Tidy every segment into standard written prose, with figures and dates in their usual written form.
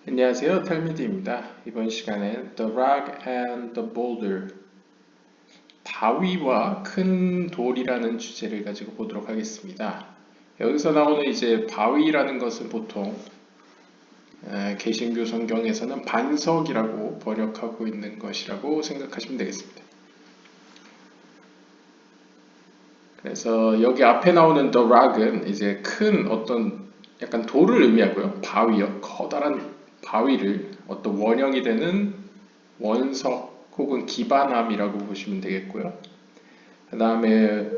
안녕하세요, 탈미디입니다. 이번 시간엔 The Rock and the Boulder, 바위와 큰 돌이라는 주제를 가지고 보도록 하겠습니다. 여기서 나오는 이제 바위라는 것은 보통 개신교 성경에서는 반석이라고 번역하고 있는 것이라고 생각하시면 되겠습니다. 그래서 여기 앞에 나오는 The Rock은 이제 큰 어떤 약간 돌을 의미하고요. 바위요, 커다란 바위를 어떤 원형이 되는 원석 혹은 기반함이라고 보시면 되겠고요. 그 다음에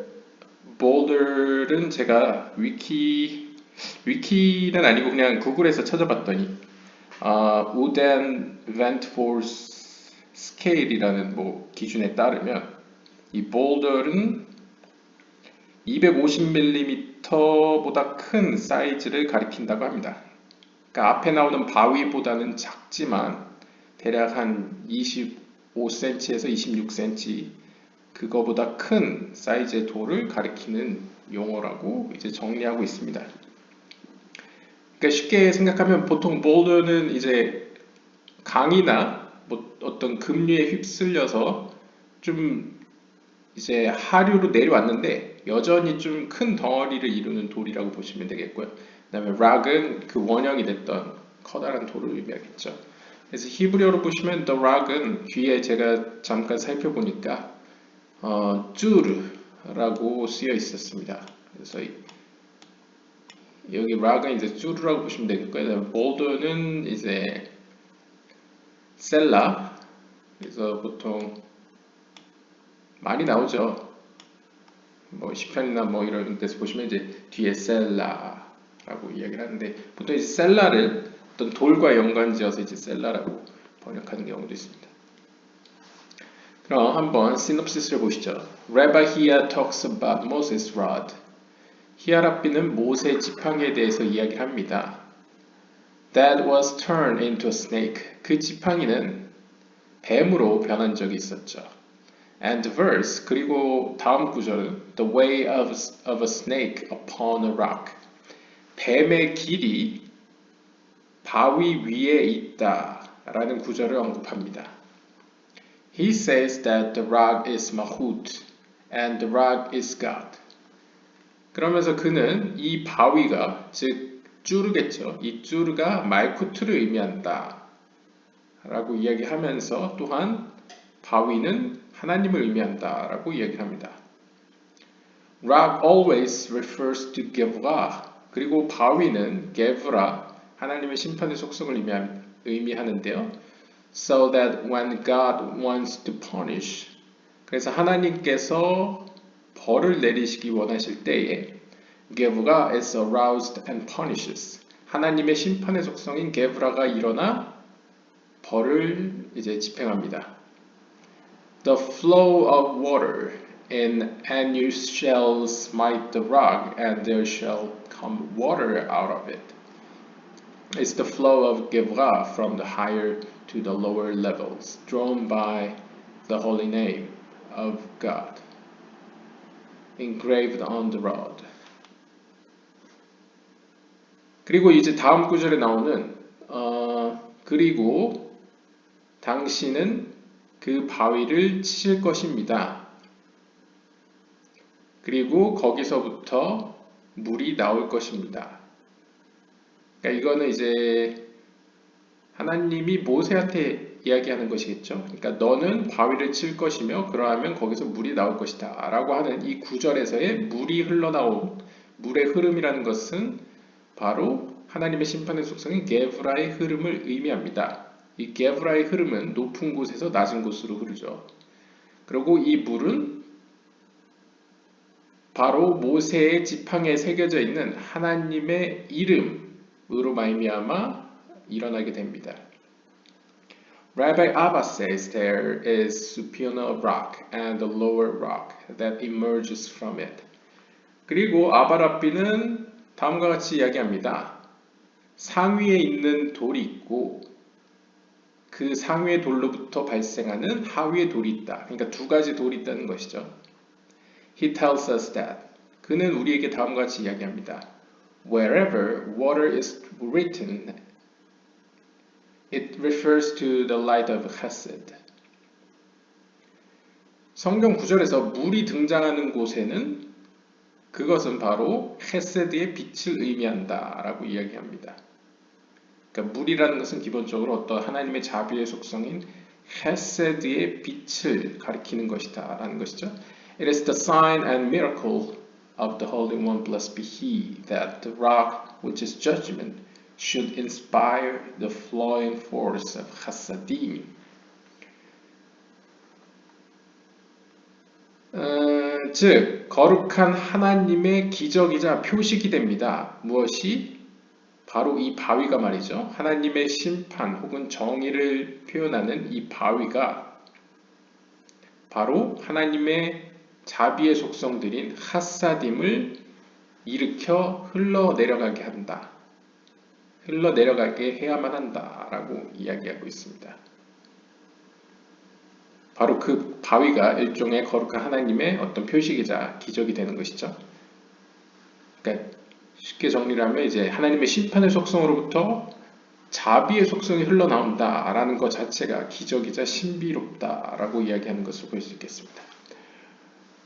boulder는 제가 위키는 아니고 그냥 구글에서 찾아봤더니 wooden vent force scale이라는 뭐 기준에 따르면 이 boulder는 250mm보다 큰 사이즈를 가리킨다고 합니다. 그러니까 앞에 나오는 바위보다는 작지만 대략 한 25cm에서 26cm 그거보다 큰 사이즈의 돌을 가리키는 용어라고 이제 정리하고 있습니다. 그러니까 쉽게 생각하면 보통 볼더는 이제 강이나 뭐 어떤 급류에 휩쓸려서 좀 이제 하류로 내려왔는데 여전히 좀 큰 덩어리를 이루는 돌이라고 보시면 되겠고요. 그다음에 락은 그 원형이 됐던 커다란 돌을 의미하겠죠. 그래서 히브리어로 보시면 the rock은 뒤에 제가 잠깐 살펴보니까 쭈르라고 쓰여 있었습니다. 그래서 여기 rock은 이제 쭈르라고 보시면 되겠고요. boulder는 이제 셀라. 그래서 보통 많이 나오죠. 뭐 시편이나 뭐 이런 데서 보시면 이제 뒤에 셀라라고 이야기를 하는데 보통 이제 셀라를 어떤 돌과 연관지어서 이제 셀라라고 번역하는 경우도 있습니다. 그럼 한번 시놉시스를 보시죠. Rabbi Hia talks about Moses' rod. 히아랍비는 모세 지팡이에 대해서 이야기를 합니다. That was turned into a snake. 그 지팡이는 뱀으로 변한 적이 있었죠. And the verse, 그리고 다음 구절은 The way of a snake upon a rock. 뱀의 길이 바위 위에 있다 라는 구절을 언급합니다. He says that the rock is Mahut and the rock is God. 그러면서 그는 이 바위가 즉 쭈르겠죠. 이 쭈르가 말쿠트를 의미한다 라고 이야기하면서 또한 바위는 하나님을 의미한다 라고 이야기를 합니다. Rock always refers to Gevurah. 그리고 바위는 게브라, 하나님의 심판의 속성을 의미하는데요. So that when God wants to punish, 그래서 하나님께서 벌을 내리시기 원하실 때에 게브가 is aroused and punishes. 하나님의 심판의 속성인 게브라가 일어나 벌을 이제 집행합니다. The flow of water and you shall smite the rock and there shall come water out of it. It's the flow of Gevra from the higher to the lower levels, drawn by the holy name of God, engraved on the rod. 그리고 이제 다음 구절에 나오는 그리고 당신은 그 바위를 치실 것입니다. 그리고 거기서부터 물이 나올 것입니다. 그러니까 이거는 이제 하나님이 모세한테 이야기하는 것이겠죠. 그러니까 너는 바위를 칠 것이며 그러하면 거기서 물이 나올 것이다 라고 하는 이 구절에서의 물이 흘러나온 물의 흐름이라는 것은 바로 하나님의 심판의 속성인 게브라의 흐름을 의미합니다. 이 게브라의 흐름은 높은 곳에서 낮은 곳으로 흐르죠. 그리고 이 물은 바로 모세의 지팡이에 새겨져 있는 하나님의 이름으로 말미암아 일어나게 됩니다. Rabbi Abba says there is supernal rock and the lower rock that emerges from it. 그리고 아바랍비는 다음과 같이 이야기합니다. 상위에 있는 돌이 있고 그 상위의 돌로부터 발생하는 하위의 돌이 있다. 그러니까 두 가지 돌이 있다는 것이죠. He tells us that. 그는 우리에게 다음과 같이 이야기합니다. Wherever water is written It refers to the light of chesed. 성경 구절에서 물이 등장하는 곳에는 그것은 바로 헤세드의 빛을 의미한다 라고 이야기합니다. 그러니까 물이라는 것은 기본적으로 어떤 하나님의 자비의 속성인 헤세드의 빛을 가리키는 것이다 라는 것이죠. It is the sign and miracle of the Holy One, blessed be He, that the rock which is judgment should inspire the flowing force of Hasadim. 즉 거룩한 하나님의 기적이자 표식이 됩니다. 무엇이? 바로 이 바위가 말이죠. 하나님의 심판 혹은 정의를 표현하는 이 바위가 바로 하나님의 자비의 속성들인 하사딤을 일으켜 흘러내려가게 한다. 흘러내려가게 해야만 한다라고 이야기하고 있습니다. 바로 그 바위가 일종의 거룩한 하나님의 어떤 표식이자 기적이 되는 것이죠. 그러니까 쉽게 정리를 하면 이제 하나님의 심판의 속성으로부터 자비의 속성이 흘러나온다라는 것 자체가 기적이자 신비롭다라고 이야기하는 것을 볼 수 있겠습니다.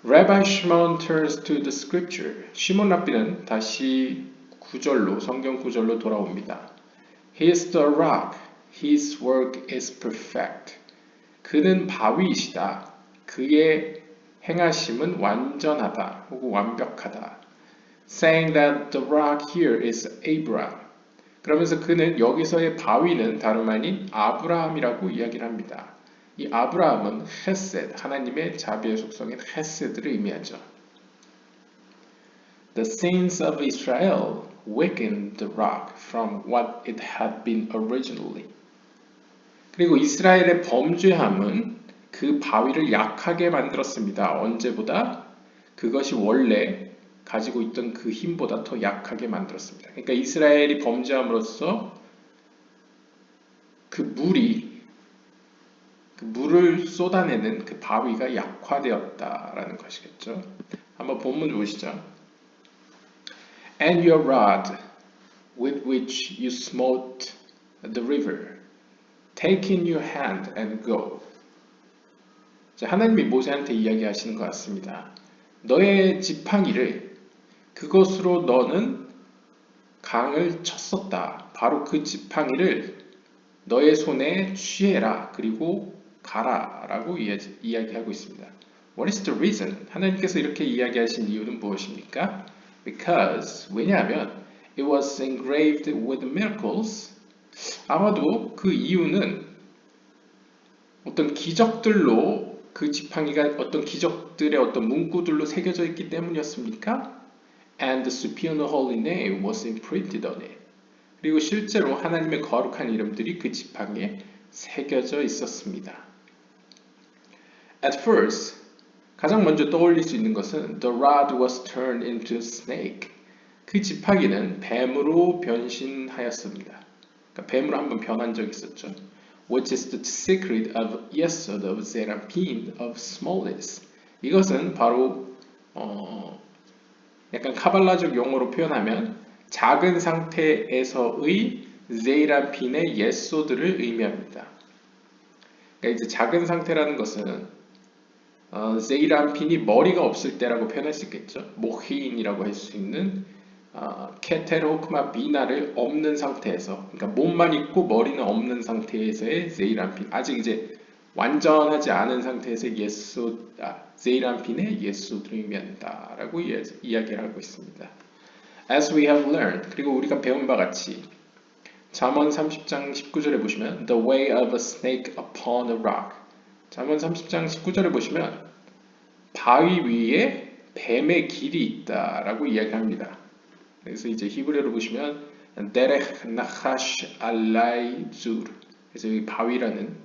Rabbi Shimon turns to the scripture. 시몬 랍비는 다시 구절로 성경 구절로 돌아옵니다. He is the rock. His work is perfect. 그는 바위이시다. 그의 행하심은 완전하다 혹은 완벽하다. Saying that the rock here is Abraham. 그러면서 그는 여기서의 바위는 다름 아닌 아브라함이라고 이야기를 합니다. 이 아브라함은 헤세드, 하나님의 자비의 속성인 헤세드를 의미하죠. The sins of Israel weakened the rock from what it had been originally. 그리고 이스라엘의 범죄함은 그 바위를 약하게 만들었습니다. 언제보다? 그것이 원래 가지고 있던 그 힘보다 더 약하게 만들었습니다. 그러니까 이스라엘이 범죄함으로써 그 물을 쏟아내는 그 바위가 약화되었다라는 것이겠죠. 한번 본문 보시죠. And your rod with which you smote the river, take in your hand and go. 자, 하나님이 모세한테 이야기하시는 것 같습니다. 너의 지팡이를 그것으로 너는 강을 쳤었다. 바로 그 지팡이를 너의 손에 취해라. 그리고 가라. 라고 이야기하고 있습니다. What is the reason? 하나님께서 이렇게 이야기하신 이유는 무엇입니까? Because, 왜냐하면 it was engraved with miracles. 아마도 그 이유는 어떤 기적들로 그 지팡이가 어떤 기적들의 어떤 문구들로 새겨져 있기 때문이었습니까? And the superior holy name was imprinted on it. 그리고 실제로 하나님의 거룩한 이름들이 그 지팡이에 새겨져 있었습니다. At first, 가장 먼저 떠올릴 수 있는 것은 the rod was turned into a snake. 그 지팡이는 뱀으로 변신하였습니다. 그러니까 뱀으로 한번 변한 적이 있었죠. Which is the secret of Yesod of Zerampin of smallness. 이것은 바로 약간 카발라적 용어로 표현하면 작은 상태에서의 제이람핀의 예소드를 의미합니다. 그러니까 이제 작은 상태라는 것은 제이람핀이 머리가 없을 때라고 표현할 수 있겠죠. 모히인이라고 할 수 있는 케테로크마 비나를 없는 상태에서, 그러니까 몸만 있고 머리는 없는 상태에서의 제이람핀, 아직 이제 완전하지 않은 상태에서의 제이람핀의 예소드를 의미한다라고 이야기를 하고 있습니다. As we have learned, 그리고 우리가 배운 바 같이 잠언 30장 19절에 보시면 The way of a snake upon a rock. 잠언 30장 19절에 보시면 바위 위에 뱀의 길이 있다라고 이야기합니다. 그래서 이제 히브리어로 보시면 데레х 나하시 알라이 줄. 그래서 이 바위라는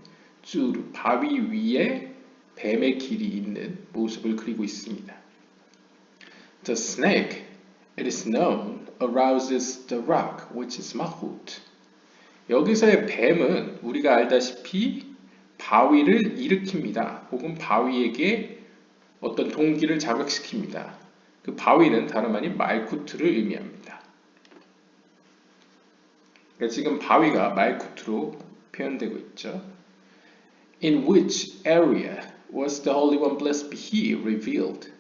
줄, 바위 위에 뱀의 길이 있는 모습을 그리고 있습니다. The snake, it is known, arouses the rock, which is mahut. 여기서의 뱀은 우리가 알다시피 바위를 일으킵니다. 혹은 바위에게 어떤 동기를 자극시킵니다. 그 바위는 다름 아닌 말쿠트를 의미합니다. 그러니까 지금 바위가 말쿠트로 표현되고 있죠. In which area was the Holy One blessed be He revealed?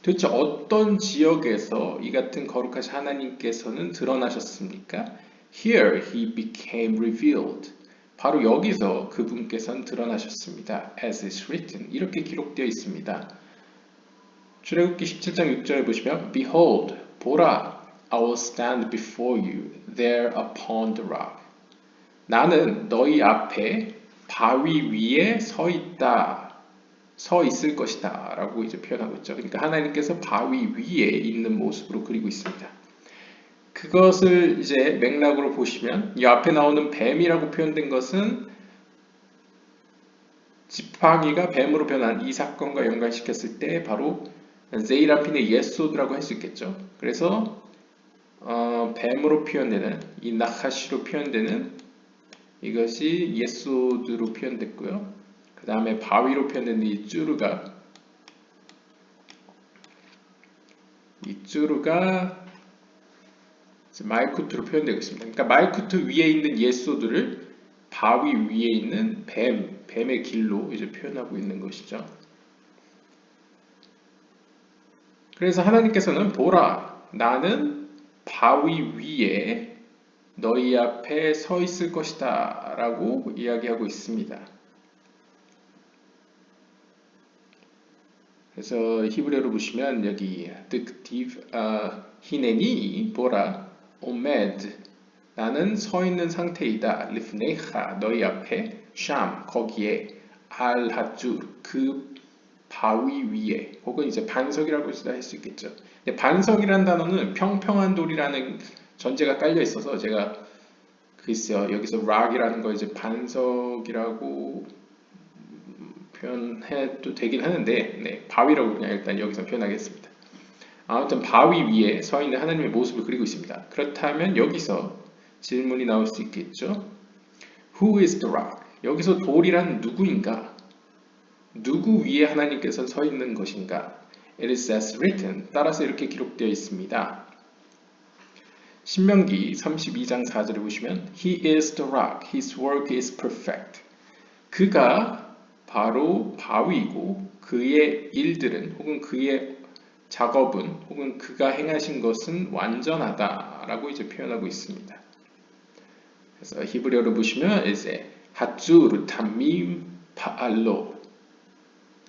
도대체 어떤 지역에서 이 같은 거룩하신 하나님께서는 드러나셨습니까? Here he became revealed. 바로 여기서 그분께서는 드러나셨습니다. As is written. 이렇게 기록되어 있습니다. 출애굽기 17장 6절에 보시면 Behold, 보라, I will stand before you there upon the rock. 나는 너희 앞에 바위 위에 서 있다. 서 있을 것이다 라고 이제 표현하고 있죠. 그러니까 하나님께서 바위 위에 있는 모습으로 그리고 있습니다. 그것을 이제 맥락으로 보시면 이 앞에 나오는 뱀이라고 표현된 것은 지팡이가 뱀으로 변한 이 사건과 연관시켰을 때 바로 제이라핀의 예소드라고 할 수 있겠죠. 그래서 뱀으로 표현되는 이 나카시로 표현되는 이것이 예소드로 표현됐고요. 그 다음에 바위로 표현된 이 쭈르가 마이쿠트로 표현되고 있습니다. 그러니까 마이쿠트 위에 있는 예소드를 바위 위에 있는 뱀의 길로 이제 표현하고 있는 것이죠. 그래서 하나님께서는 보라, 나는 바위 위에 너희 앞에 서 있을 것이다 라고 이야기하고 있습니다. 그래서 히브리어로 보시면 여기 득티브 히네니 보라 오메드 나는 서 있는 상태이다. 리프네ха 너희 앞에 샴 거기에 알 하줄 그 바위 위에 혹은 이제 반석이라고 할 수 있겠죠. 반석이라는 단어는 평평한 돌이라는 전제가 깔려 있어서 제가 글쎄요 여기서 락이라는 거 이제 반석이라고 표현해도 되긴 하는데 네, 바위라고 그냥 일단 여기서 표현하겠습니다. 아무튼 바위 위에 서 있는 하나님의 모습을 그리고 있습니다. 그렇다면 여기서 질문이 나올 수 있겠죠. Who is the rock? 여기서 돌이란 누구인가? 누구 위에 하나님께서 서 있는 것인가? It is as written. 따라서 이렇게 기록되어 있습니다. 신명기 32장 4절에 보시면 He is the rock. His work is perfect. 그가 바로 바위이고 그의 일들은 혹은 그의 작업은 혹은 그가 행하신 것은 완전하다 라고 이제 표현하고 있습니다. 그래서 히브리어로 보시면 이제 핫주르 tamim 파알로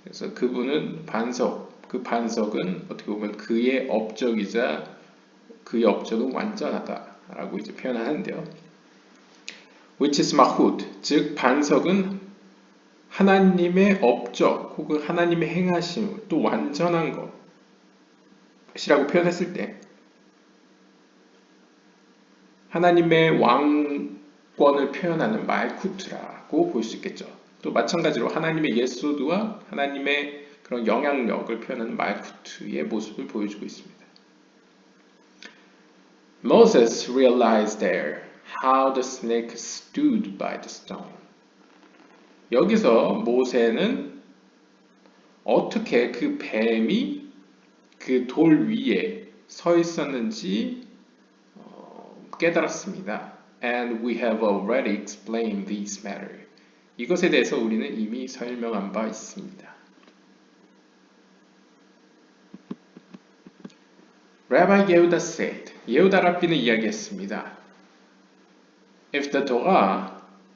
그래서 그분은 반석, 그 반석은 어떻게 보면 그의 업적이자 그의 업적은 완전하다 라고 이제 표현하는데요. Which is mahut, 즉 반석은 하나님의 업적 혹은 하나님의 행하심 또 완전한 것이라고 표현했을 때 하나님의 왕권을 표현하는 말쿠트라고 볼 수 있겠죠. 또 마찬가지로 하나님의 예소드와 하나님의 그런 영향력을 표현하는 말쿠트의 모습을 보여주고 있습니다. Moses realized there how the snake stood by the stone. 여기서 모세는 어떻게 그 뱀이 그 돌 위에 서 있었는지 깨달았습니다. And we have already explained this matter. 이것에 대해서 우리는 이미 설명한 바 있습니다. Rabbi Yehuda said, 예후다 랍비는 이야기했습니다. If the Torah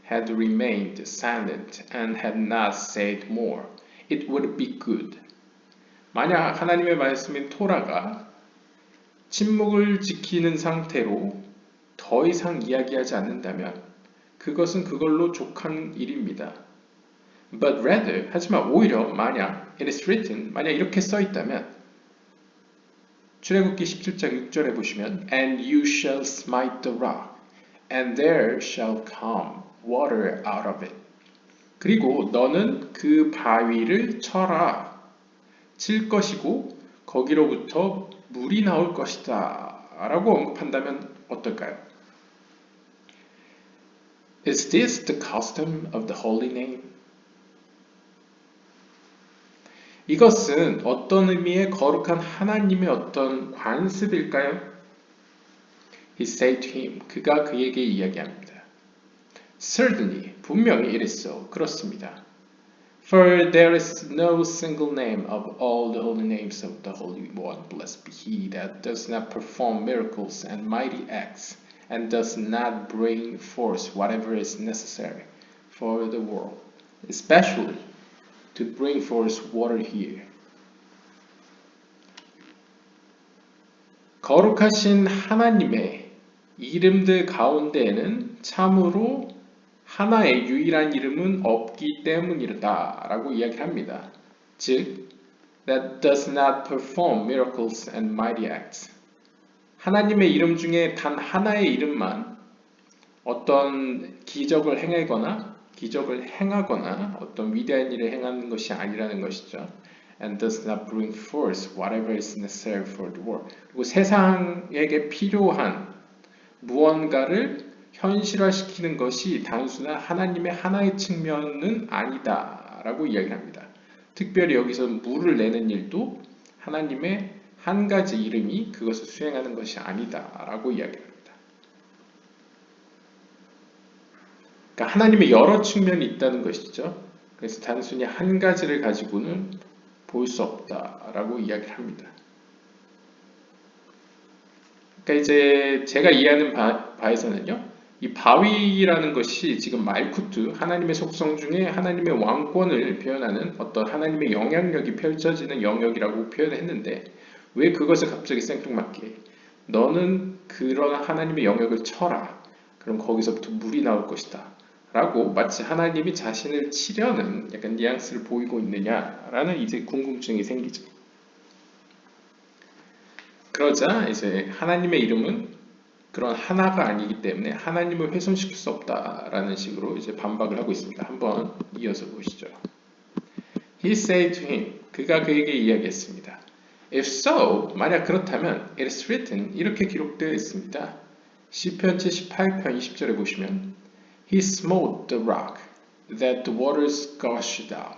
had remained silent and had not said more, it would be good. 만약 하나님의 말씀인 토라가 침묵을 지키는 상태로 더 이상 이야기하지 않는다면 그것은 그걸로 족한 일입니다. But rather, 하지만 오히려 만약 it is written, 만약 이렇게 써 있다면 출애굽기 17장 6절에 보시면 And you shall smite the rock, and there shall come water out of it. 그리고 너는 그 바위를 쳐라. 칠 것이고 거기로부터 물이 나올 것이다. 라고 언급한다면 어떨까요? Is this the custom of the holy name? 이것은 어떤 의미의 거룩한 하나님의 어떤 관습일까요? He said to him, 그가 그에게 이야기합니다. Certainly, 분명히 it is so. 그렇습니다. For there is no single name of all the holy names of the Holy One, blessed be He, that does not perform miracles and mighty acts, and does not bring forth whatever is necessary for the world, especially to bring forth water here. 거룩하신 하나님의 이름들 가운데에는 참으로 하나의 유일한 이름은 없기 때문이다 라고 이야기합니다. 즉, that does not perform miracles and mighty acts. 하나님의 이름 중에 단 하나의 이름만 어떤 기적을 행하거나 어떤 위대한 일을 행하는 것이 아니라는 것이죠. And does not bring forth whatever is necessary for the world. 그리고 세상에게 필요한 무언가를 현실화시키는 것이 단순한 하나님의 하나의 측면은 아니다 라고 이야기합니다. 특별히 여기서 물을 내는 일도 하나님의 한 가지 이름이 그것을 수행하는 것이 아니다 라고 이야기합니다. 그러니까 하나님의 여러 측면이 있다는 것이죠. 그래서 단순히 한 가지를 가지고는 볼 수 없다라고 이야기를 합니다. 그러니까 이제 제가 이해하는 바에서는요, 이 바위라는 것이 지금 말쿠트, 하나님의 속성 중에 하나님의 왕권을 표현하는 어떤 하나님의 영향력이 펼쳐지는 영역이라고 표현했는데, 왜 그것을 갑자기 생뚱맞게 너는 그런 하나님의 영역을 쳐라. 그럼 거기서부터 물이 나올 것이다. 라고 마치 하나님이 자신을 치려는 약간 뉘앙스를 보이고 있느냐라는 이제 궁금증이 생기죠. 그러자 이제 하나님의 이름은 그런 하나가 아니기 때문에 하나님을 훼손시킬 수 없다라는 식으로 이제 반박을 하고 있습니다. 한번 이어서 보시죠. He said to him, 그가 그에게 이야기했습니다. If so, 만약 그렇다면 it is written, 이렇게 기록되어 있습니다. 시편 78편 20절에 보시면 He smote the rock that the waters gushed out.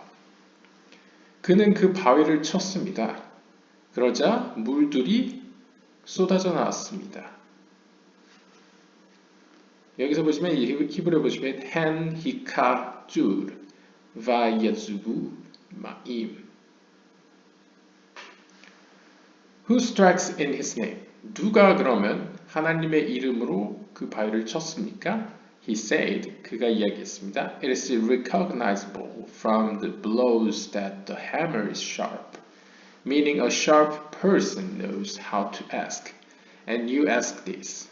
그는 그 바위를 쳤습니다. 그러자 물들이 쏟아져 나왔습니다. 여기서 보시면 히브리어 보시면 hen hika 줄 vayazubu maim. Who strikes in his name? 누가 그러면 하나님의 이름으로 그 바위를 쳤습니까? He said, 그가 이야기했습니다. It is recognizable from the blows that the hammer is sharp, meaning a sharp person knows how to ask, and you ask this.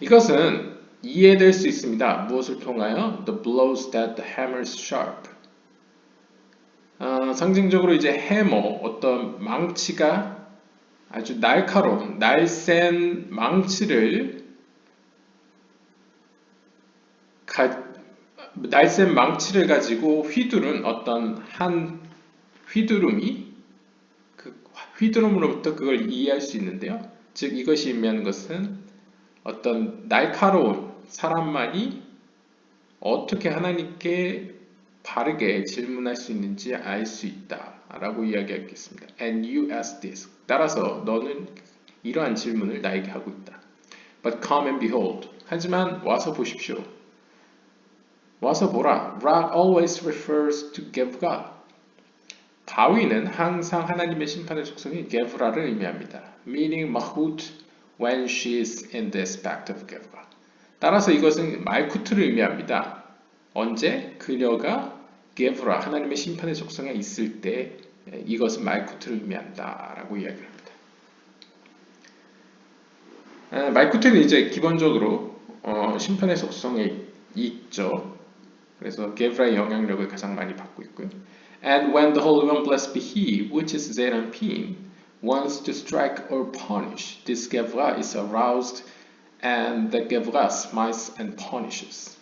이것은 이해될 수 있습니다. 무엇을 통하여? The blows that the hammer is sharp. 상징적으로 이제 해머, 어떤 망치가 아주 날카로운, 날쌘 망치를 가지고 휘두른 어떤 한 휘두름이 그 휘두름으로부터 그걸 이해할 수 있는데요. 즉 이것이 의미하는 것은 어떤 날카로운 사람만이 어떻게 하나님께 바르게 질문할 수 있는지 알 수 있다라고 이야기하겠습니다. And you ask this. 따라서 너는 이러한 질문을 나에게 하고 있다. But come and behold. 하지만 와서 보십시오. 와서 보라. Rock always refers to Gevurah. 바위는 항상 하나님의 심판의 속성인 게브라를 의미합니다. Meaning Mahut when she is in the aspect of Gevurah. 따라서 이것은 말쿠트를 의미합니다. 언제? 그녀가 게브라, 하나님의 심판의 속성에 있을 때 이것은 말쿠트를 의미한다 라고 이야기합니다. 말쿠트는 이제 기본적으로 심판의 속성에 있죠. 그래서 게브라의 영향력을 가장 많이 받고 있고요. And when the Holy One, blessed be He, which is Zeranpin, wants to strike or punish, this Gevurah is aroused, and the Gevurah smites and punishes.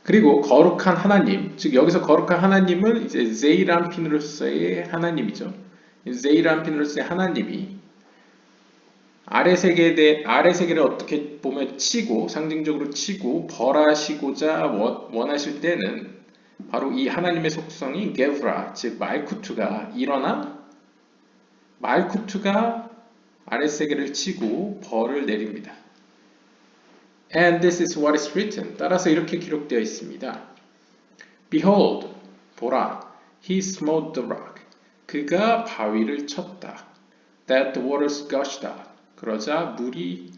그리고 거룩한 하나님, 즉 여기서 거룩한 하나님은 이제 제이란핀으로서의 하나님이죠. 제이란핀으로서의 하나님이 아래 세계를 어떻게 보면 치고 상징적으로 치고 벌하시고자 원하실 때는 바로 이 하나님의 속성인 게브라, 즉 말쿠트가 일어나 말쿠트가 아랫세계를 치고 벌을 내립니다. And this is what is written. 따라서 이렇게 기록되어 있습니다. Behold, 보라, he smote the rock. 그가 바위를 쳤다. That the waters gushed out. 그러자 물이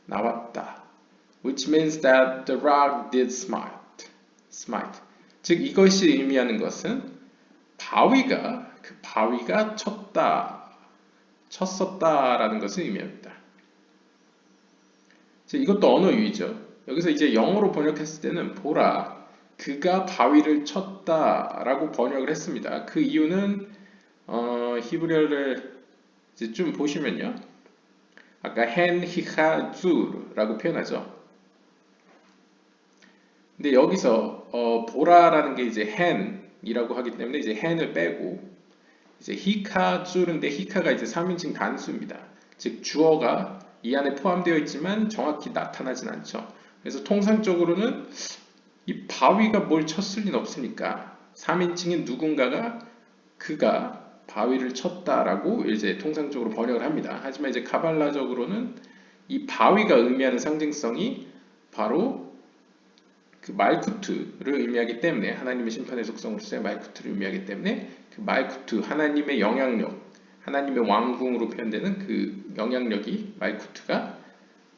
나왔다. Which means that the rock did smite. 즉 이것이 의미하는 것은 그 바위가 쳤었다라는 것을 의미합니다. 이것도 언어 유희죠. 여기서 이제 영어로 번역했을 때는 보라, 그가 바위를 쳤다라고 번역을 했습니다. 그 이유는 히브리어를 이제 좀 보시면요. 아까 hen 히카주라고 표현하죠. 근데 여기서 보라라는 게 이제 hen이라고 하기 때문에 이제 hen을 빼고 이제 히카주인데 히카가 이제 3인칭 단수입니다. 즉 주어가 이 안에 포함되어 있지만 정확히 나타나진 않죠. 그래서 통상적으로는 이 바위가 뭘 쳤을 리는 없으니까 3인칭인 누군가가 그가 바위를 쳤다라고 이제 통상적으로 번역을 합니다. 하지만 이제 카발라적으로는 이 바위가 의미하는 상징성이 바로 그 말쿠트를 의미하기 때문에 하나님의 심판의 속성으로서의 말쿠트를 의미하기 때문에 그 말쿠트, 하나님의 영향력, 하나님의 왕궁으로 표현되는 그 영향력이 말쿠트가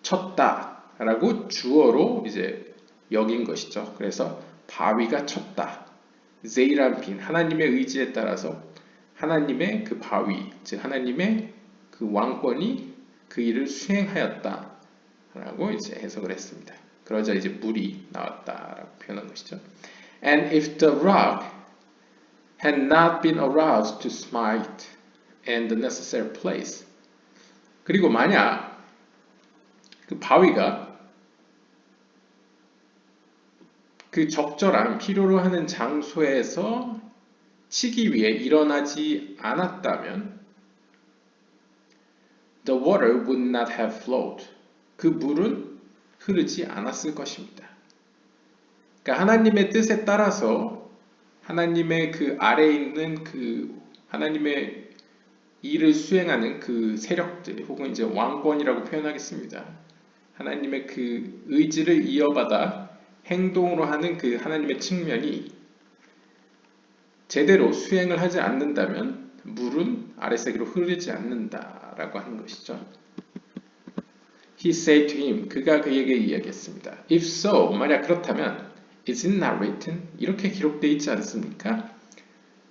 쳤다라고 주어로 이제 여긴 것이죠. 그래서 바위가 쳤다. 제이란핀, 하나님의 의지에 따라서 하나님의 그 바위, 즉 하나님의 그 왕권이 그 일을 수행하였다라고 이제 해석을 했습니다. 그러자 이제 물이 나왔다라고 표현한 것이죠. And if the rock had not been aroused to smite in the necessary place. 그리고 만약 그 바위가 그 적절한 필요로 하는 장소에서 치기 위해 일어나지 않았다면 the water would not have flowed. 그 물은 흐르지 않았을 것입니다. 그러니까 하나님의 뜻에 따라서 하나님의 그 아래에 있는 그 하나님의 일을 수행하는 그 세력들 혹은 이제 왕권이라고 표현하겠습니다. 하나님의 그 의지를 이어받아 행동으로 하는 그 하나님의 측면이 제대로 수행을 하지 않는다면 물은 아랫세계로 흐르지 않는다라고 하는 것이죠. He said to him, 그가 그에게 이야기했습니다. If so, 만약 그렇다면 is it not written? 이렇게 기록되어 있지 않습니까?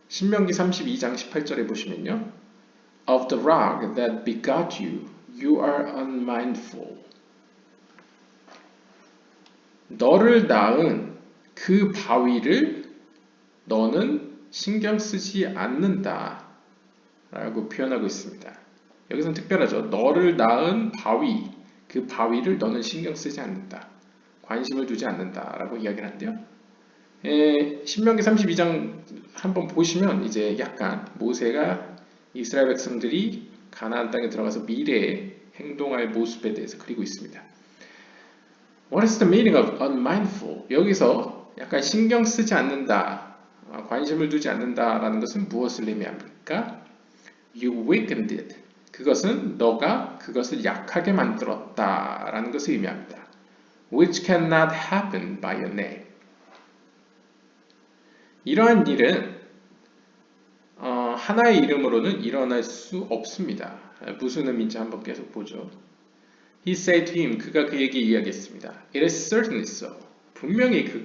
신명기 32장 18절에 보시면요. Of the rock that begot you, you are unmindful. 너를 낳은 그 바위를 너는 신경 쓰지 않는다 라고 표현하고 있습니다. 여기서는 특별하죠. 너를 낳은 바위, 그 바위를 너는 신경 쓰지 않는다. 관심을 두지 않는다 라고 이야기를 하는데요. 신명기 32장 한번 보시면 이제 약간 모세가 이스라엘 백성들이 가나안 땅에 들어가서 미래에 행동할 모습에 대해서 그리고 있습니다. What is the meaning of unmindful? 여기서 약간 신경 쓰지 않는다, 관심을 두지 않는다라는 것은 무엇을 의미합니까? You weakened it. 그것은 너가 그것을 약하게 만들었다라는 것을 의미합니다. Which cannot happen by your name. 이러한 일은 하나의 이름으로는 일어날 수 없습니다. 무슨 의미인지 한번 계속 보죠. He said to him, 그가 그에게 이야기했습니다. It is certainly so. 분명히 그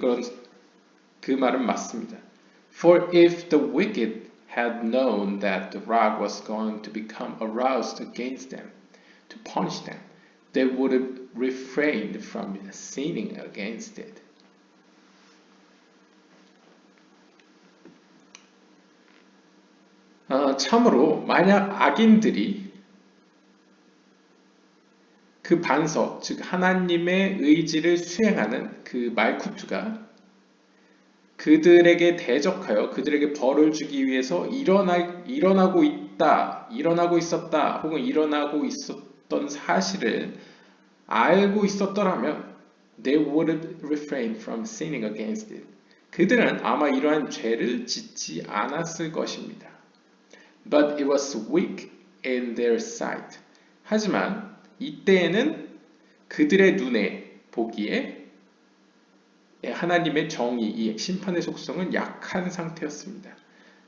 말은 맞습니다. For if the wicked had known that the rock was going to become aroused against them to punish them, they would have refrained from sinning against it. 참으로 만약 악인들이 그 반석, 즉 하나님의 의지를 수행하는 그 말쿠트가 그들에게 대적하여 그들에게 벌을 주기 위해서 일어나고 있었다, 혹은 일어나고 있었던 사실을 알고 있었더라면 they would have refrained from sinning against it. 그들은 아마 이러한 죄를 짓지 않았을 것입니다. But it was weak in their sight. 하지만 이때에는 그들의 눈에 보기에 하나님의 정의, 이 심판의 속성은 약한 상태였습니다.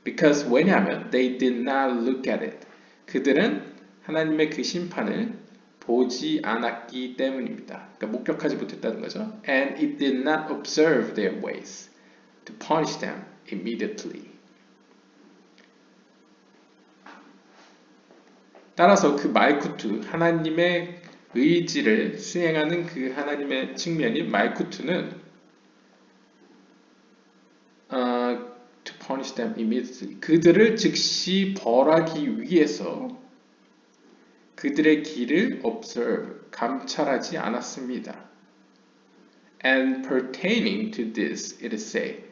Because 왜냐하면 they did not look at it. 그들은 하나님의 그 심판을 보지 않았기 때문입니다. 그러니까 목격하지 못했다는 거죠. And it did not observe their ways to punish them immediately. 따라서 그 말쿠투, 하나님의 의지를 수행하는 그 하나님의 측면인 말쿠투는 to punish them immediately. 그들을 즉시 벌하기 위해서 그들의 길을 observe, 감찰하지 않았습니다. And pertaining to this, it is say.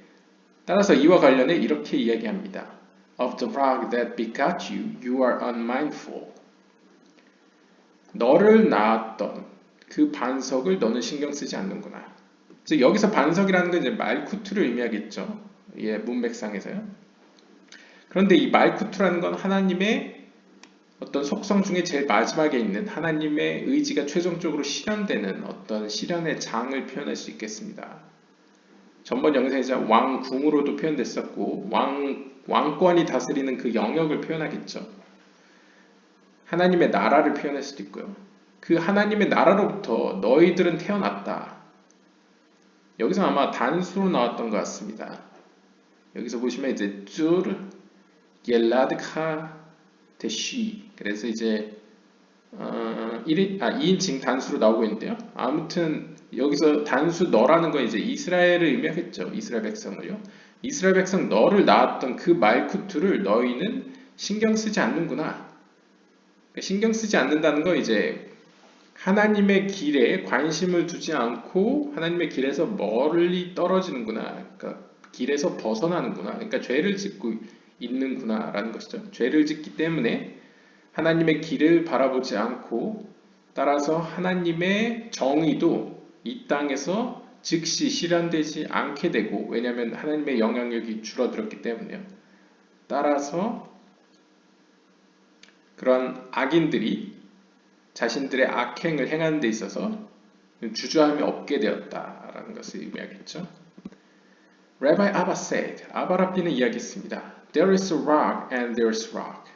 따라서 이와 관련해 이렇게 이야기합니다. Of the rock that begot you, you are unmindful. 너를 낳았던 그 반석을 너는 신경 쓰지 않는구나. 즉 여기서 반석이라는 건 이제 말쿠투를 의미하겠죠. 예, 문맥상에서요. 그런데 이 말쿠투라는 건 하나님의 어떤 속성 중에 제일 마지막에 있는 하나님의 의지가 최종적으로 실현되는 어떤 실현의 장을 표현할 수 있겠습니다. 전번 영상에서 왕궁으로도 표현됐었고 왕권이 다스리는 그 영역을 표현하겠죠. 하나님의 나라를 표현할 수도 있고요. 그 하나님의 나라로부터 너희들은 태어났다. 여기서 아마 단수로 나왔던 것 같습니다. 여기서 보시면 이제 줄 옐라드카 대쉬. 그래서 이제 2인칭 단수로 나오고 있는데요. 아무튼 여기서 단수 너라는 건 이제 이스라엘을 의미하겠죠. 이스라엘 백성을요. 이스라엘 백성 너를 낳았던 그 말쿠투를 너희는 신경 쓰지 않는구나. 신경 쓰지 않는다는 건 이제 하나님의 길에 관심을 두지 않고 하나님의 길에서 멀리 떨어지는구나. 그러니까 길에서 벗어나는구나. 그러니까 죄를 짓고 있는구나 라는 것이죠. 죄를 짓기 때문에 하나님의 길을 바라보지 않고 따라서 하나님의 정의도 이 땅에서 즉시 실현되지 않게 되고 왜냐하면 하나님의 영향력이 줄어들었기 때문에요. 따라서 그런 악인들이 자신들의 악행을 행하는 데 있어서 주저함이 없게 되었다라는 것을 의미하겠죠. Rabbi Abba said, 아바라비는 이야기했습니다. There is a rock and there is rock.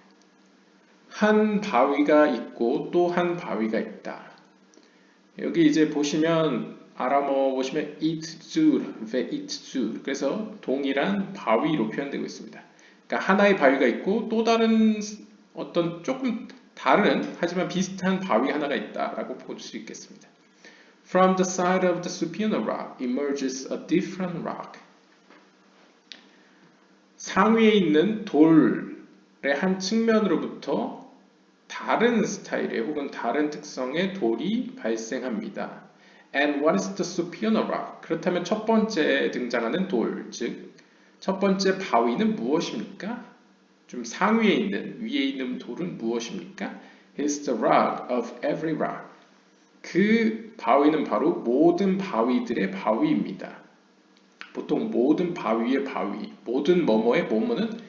한 바위가 있고 또 한 바위가 있다. 여기 이제 보시면 아람어 보시면 이트줄, 베이트줄 그래서 동일한 바위로 표현되고 있습니다. 그러니까 하나의 바위가 있고 또 다른 어떤 조금 다른 하지만 비슷한 바위 하나가 있다라고 볼 수 있겠습니다. From the side of the superior rock emerges a different rock. 상위에 있는 돌의 한 측면으로부터 다른 스타일의 혹은 다른 특성의 돌이 발생합니다. And what is the superior rock? 그렇다면 첫 번째 등장하는 돌, 즉 첫 번째 바위는 무엇입니까? 좀 상위에 있는, 위에 있는 돌은 무엇입니까? It's the rock of every rock. 그 바위는 바로 모든 바위들의 바위입니다. 보통 모든 바위의 바위, 모든 뭐뭐의 뭐뭐는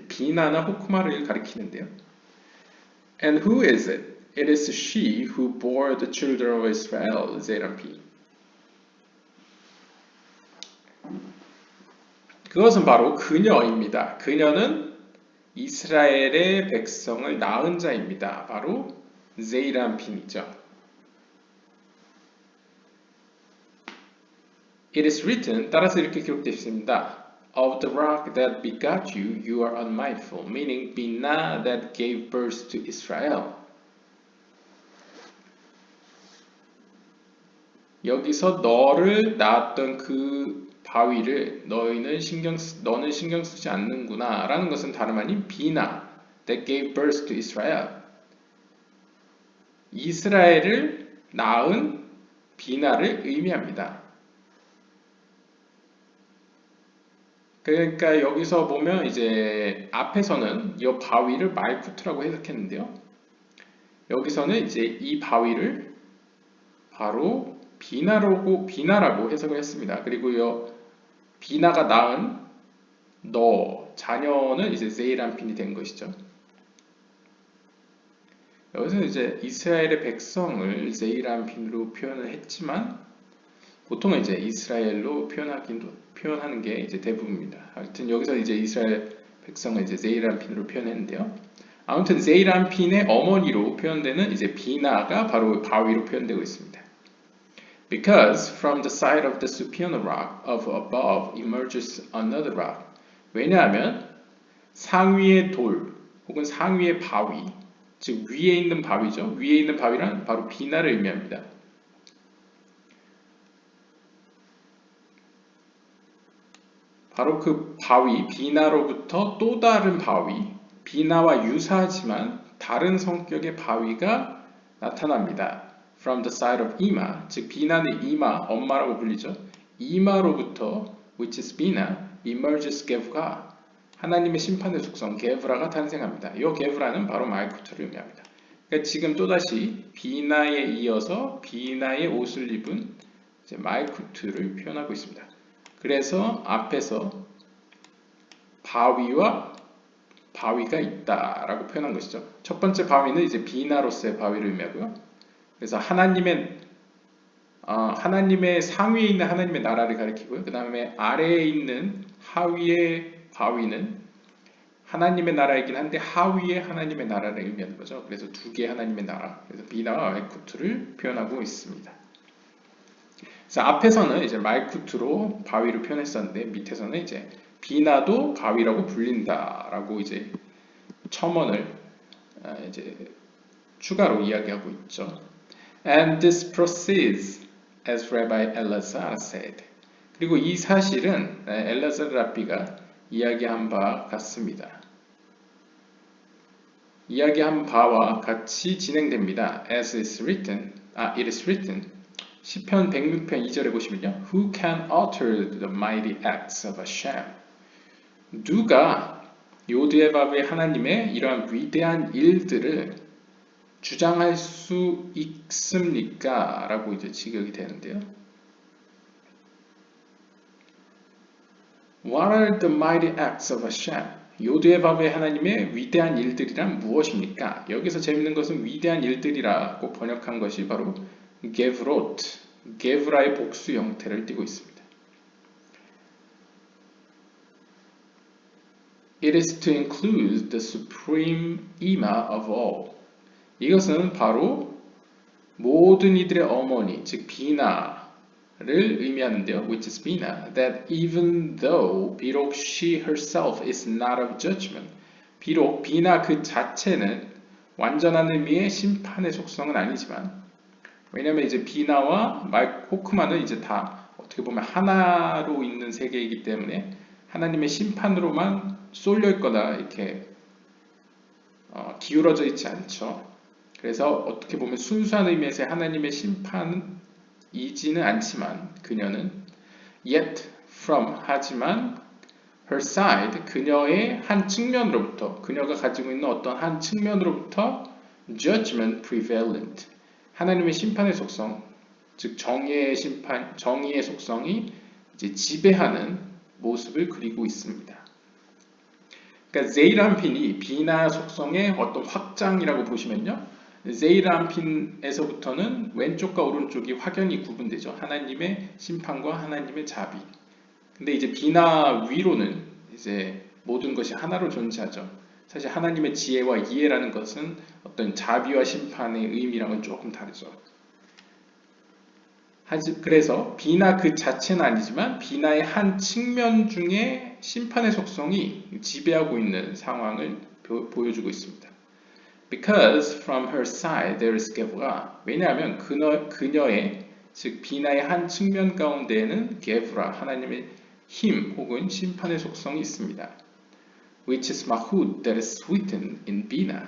비나나 호크마를 가리키는데요. And who is it? It is she who bore the children of Israel, 제라피. 그것은 바로 그녀입니다. 그녀는 이스라엘의 백성을 낳은 자입니다. 바로 제이람핀이죠. It is written, 따라서 이렇게 기록되어 있습니다. Of the rock that begot you, you are unmindful, meaning Binah that gave birth to Israel. 여기서 너를 낳았던 그 바위를 너는 신경 쓰지 않는구나 라는 것은 다름 아닌 비나 that gave birth to Israel. 이스라엘을 낳은 비나를 의미합니다. 그러니까 여기서 보면 이제 앞에서는 이 바위를 말쿠트라고 해석했는데요. 여기서는 이제 이 바위를 바로 비나라고 해석을 했습니다. 그리고 이 비나가 낳은 너 자녀는 이제 세이람핀이 된 것이죠. 여기서 이제 이스라엘의 백성을 제이란핀으로 표현을 했지만 보통은 이제 이스라엘로 표현하는 게 이제 대부분입니다. 하여튼 여기서 이제 이스라엘 백성을 이제 제이란핀으로 표현했는데요. 아무튼 제이란핀의 어머니로 표현되는 이제 비나가 바로 바위로 표현되고 있습니다. Because from the side of the superior rock of above emerges another rock. 왜냐하면 상위의 돌 혹은 상위의 바위, 즉 위에 있는 바위죠. 위에 있는 바위란 바로 비나를 의미합니다. 바로 그 바위, 비나로부터 또 다른 바위, 비나와 유사하지만 다른 성격의 바위가 나타납니다. From the side of Ima, 즉 비나는 이마, 엄마라고 불리죠. 이마로부터, which is Bina, emerges Gevura, 하나님의 심판의 속성 게브라가 탄생합니다. 이 게브라는 바로 말쿠트를 의미합니다. 그러니까 지금 또다시 비나에 이어서 비나의 옷을 입은 이제 말쿠트를 표현하고 있습니다. 그래서 앞에서 바위와 바위가 있다라고 표현한 것이죠. 첫 번째 바위는 이제 비나로서의 바위를 의미하고요. 그래서 하나님의 상위에 있는 하나님의 나라를 가리키고요. 그 다음에 아래에 있는 하위의 바위는 하나님의 나라이긴 한데 하위의 하나님의 나라를 의미하는 거죠. 그래서 두 개의 하나님의 나라. 그래서 비나와 말쿠트를 표현하고 있습니다. 그래서 앞에서는 이제 말쿠트로 바위를 표현했었는데 밑에서는 이제 비나도 바위라고 불린다라고 이제 첨언을 이제 추가로 이야기하고 있죠. And this proceeds as Rabbi Elazar said. 그리고 이 사실은 엘라자르 랍비가 이야기한 바 같습니다. 이야기한 바와 같이 진행됩니다. As is written, it is written. 시편 106편 2절에 보시면요. Who can utter the mighty acts of Hashem? 누가 요드에바브의 하나님의 이러한 위대한 일들을 주장할 수 있습니까? 라고 이제 직역이 되는데요. What are the mighty acts of Hashem? 요드에바브의 하나님의 위대한 일들이란 무엇입니까? 여기서 재밌는 것은 위대한 일들이라고 번역한 것이 바로 게브롯, 게브라의 복수 형태를 띠고 있습니다. It is to include the supreme ima of all. 이것은 바로 모든 이들의 어머니, 즉 비나를 의미하는데요. Which is Bina, that even though 비록 she herself is not of judgment, 비록 비나 그 자체는 완전한 의미의 심판의 속성은 아니지만, 왜냐하면 이제 비나와 호크마는 이제 다 어떻게 보면 하나로 있는 세계이기 때문에 하나님의 심판으로만 쏠려 있거나 이렇게 기울어져 있지 않죠. 그래서 어떻게 보면 순수한 의미에서 하나님의 심판이지는 않지만 그녀는 yet from 하지만 her side 그녀의 한 측면으로부터 그녀가 가지고 있는 어떤 한 측면으로부터 judgment prevalent 하나님의 심판의 속성 즉 정의의 속성이 이제 지배하는 모습을 그리고 있습니다. 그러니까 제이란핀이 비나 속성의 어떤 확장이라고 보시면요. 제이란핀에서부터는 왼쪽과 오른쪽이 확연히 구분되죠. 하나님의 심판과 하나님의 자비. 근데 이제 비나 위로는 이제 모든 것이 하나로 존재하죠. 사실 하나님의 지혜와 이해라는 것은 어떤 자비와 심판의 의미랑은 조금 다르죠. 그래서 비나 그 자체는 아니지만 비나의 한 측면 중에 심판의 속성이 지배하고 있는 상황을 보여주고 있습니다. Because from her side there is 게브라. 왜냐하면 그녀의 즉 비나의 한 측면 가운데에는 게브라 하나님의 힘 혹은 심판의 속성이 있습니다. Which is mahud that is sweetened in Bina.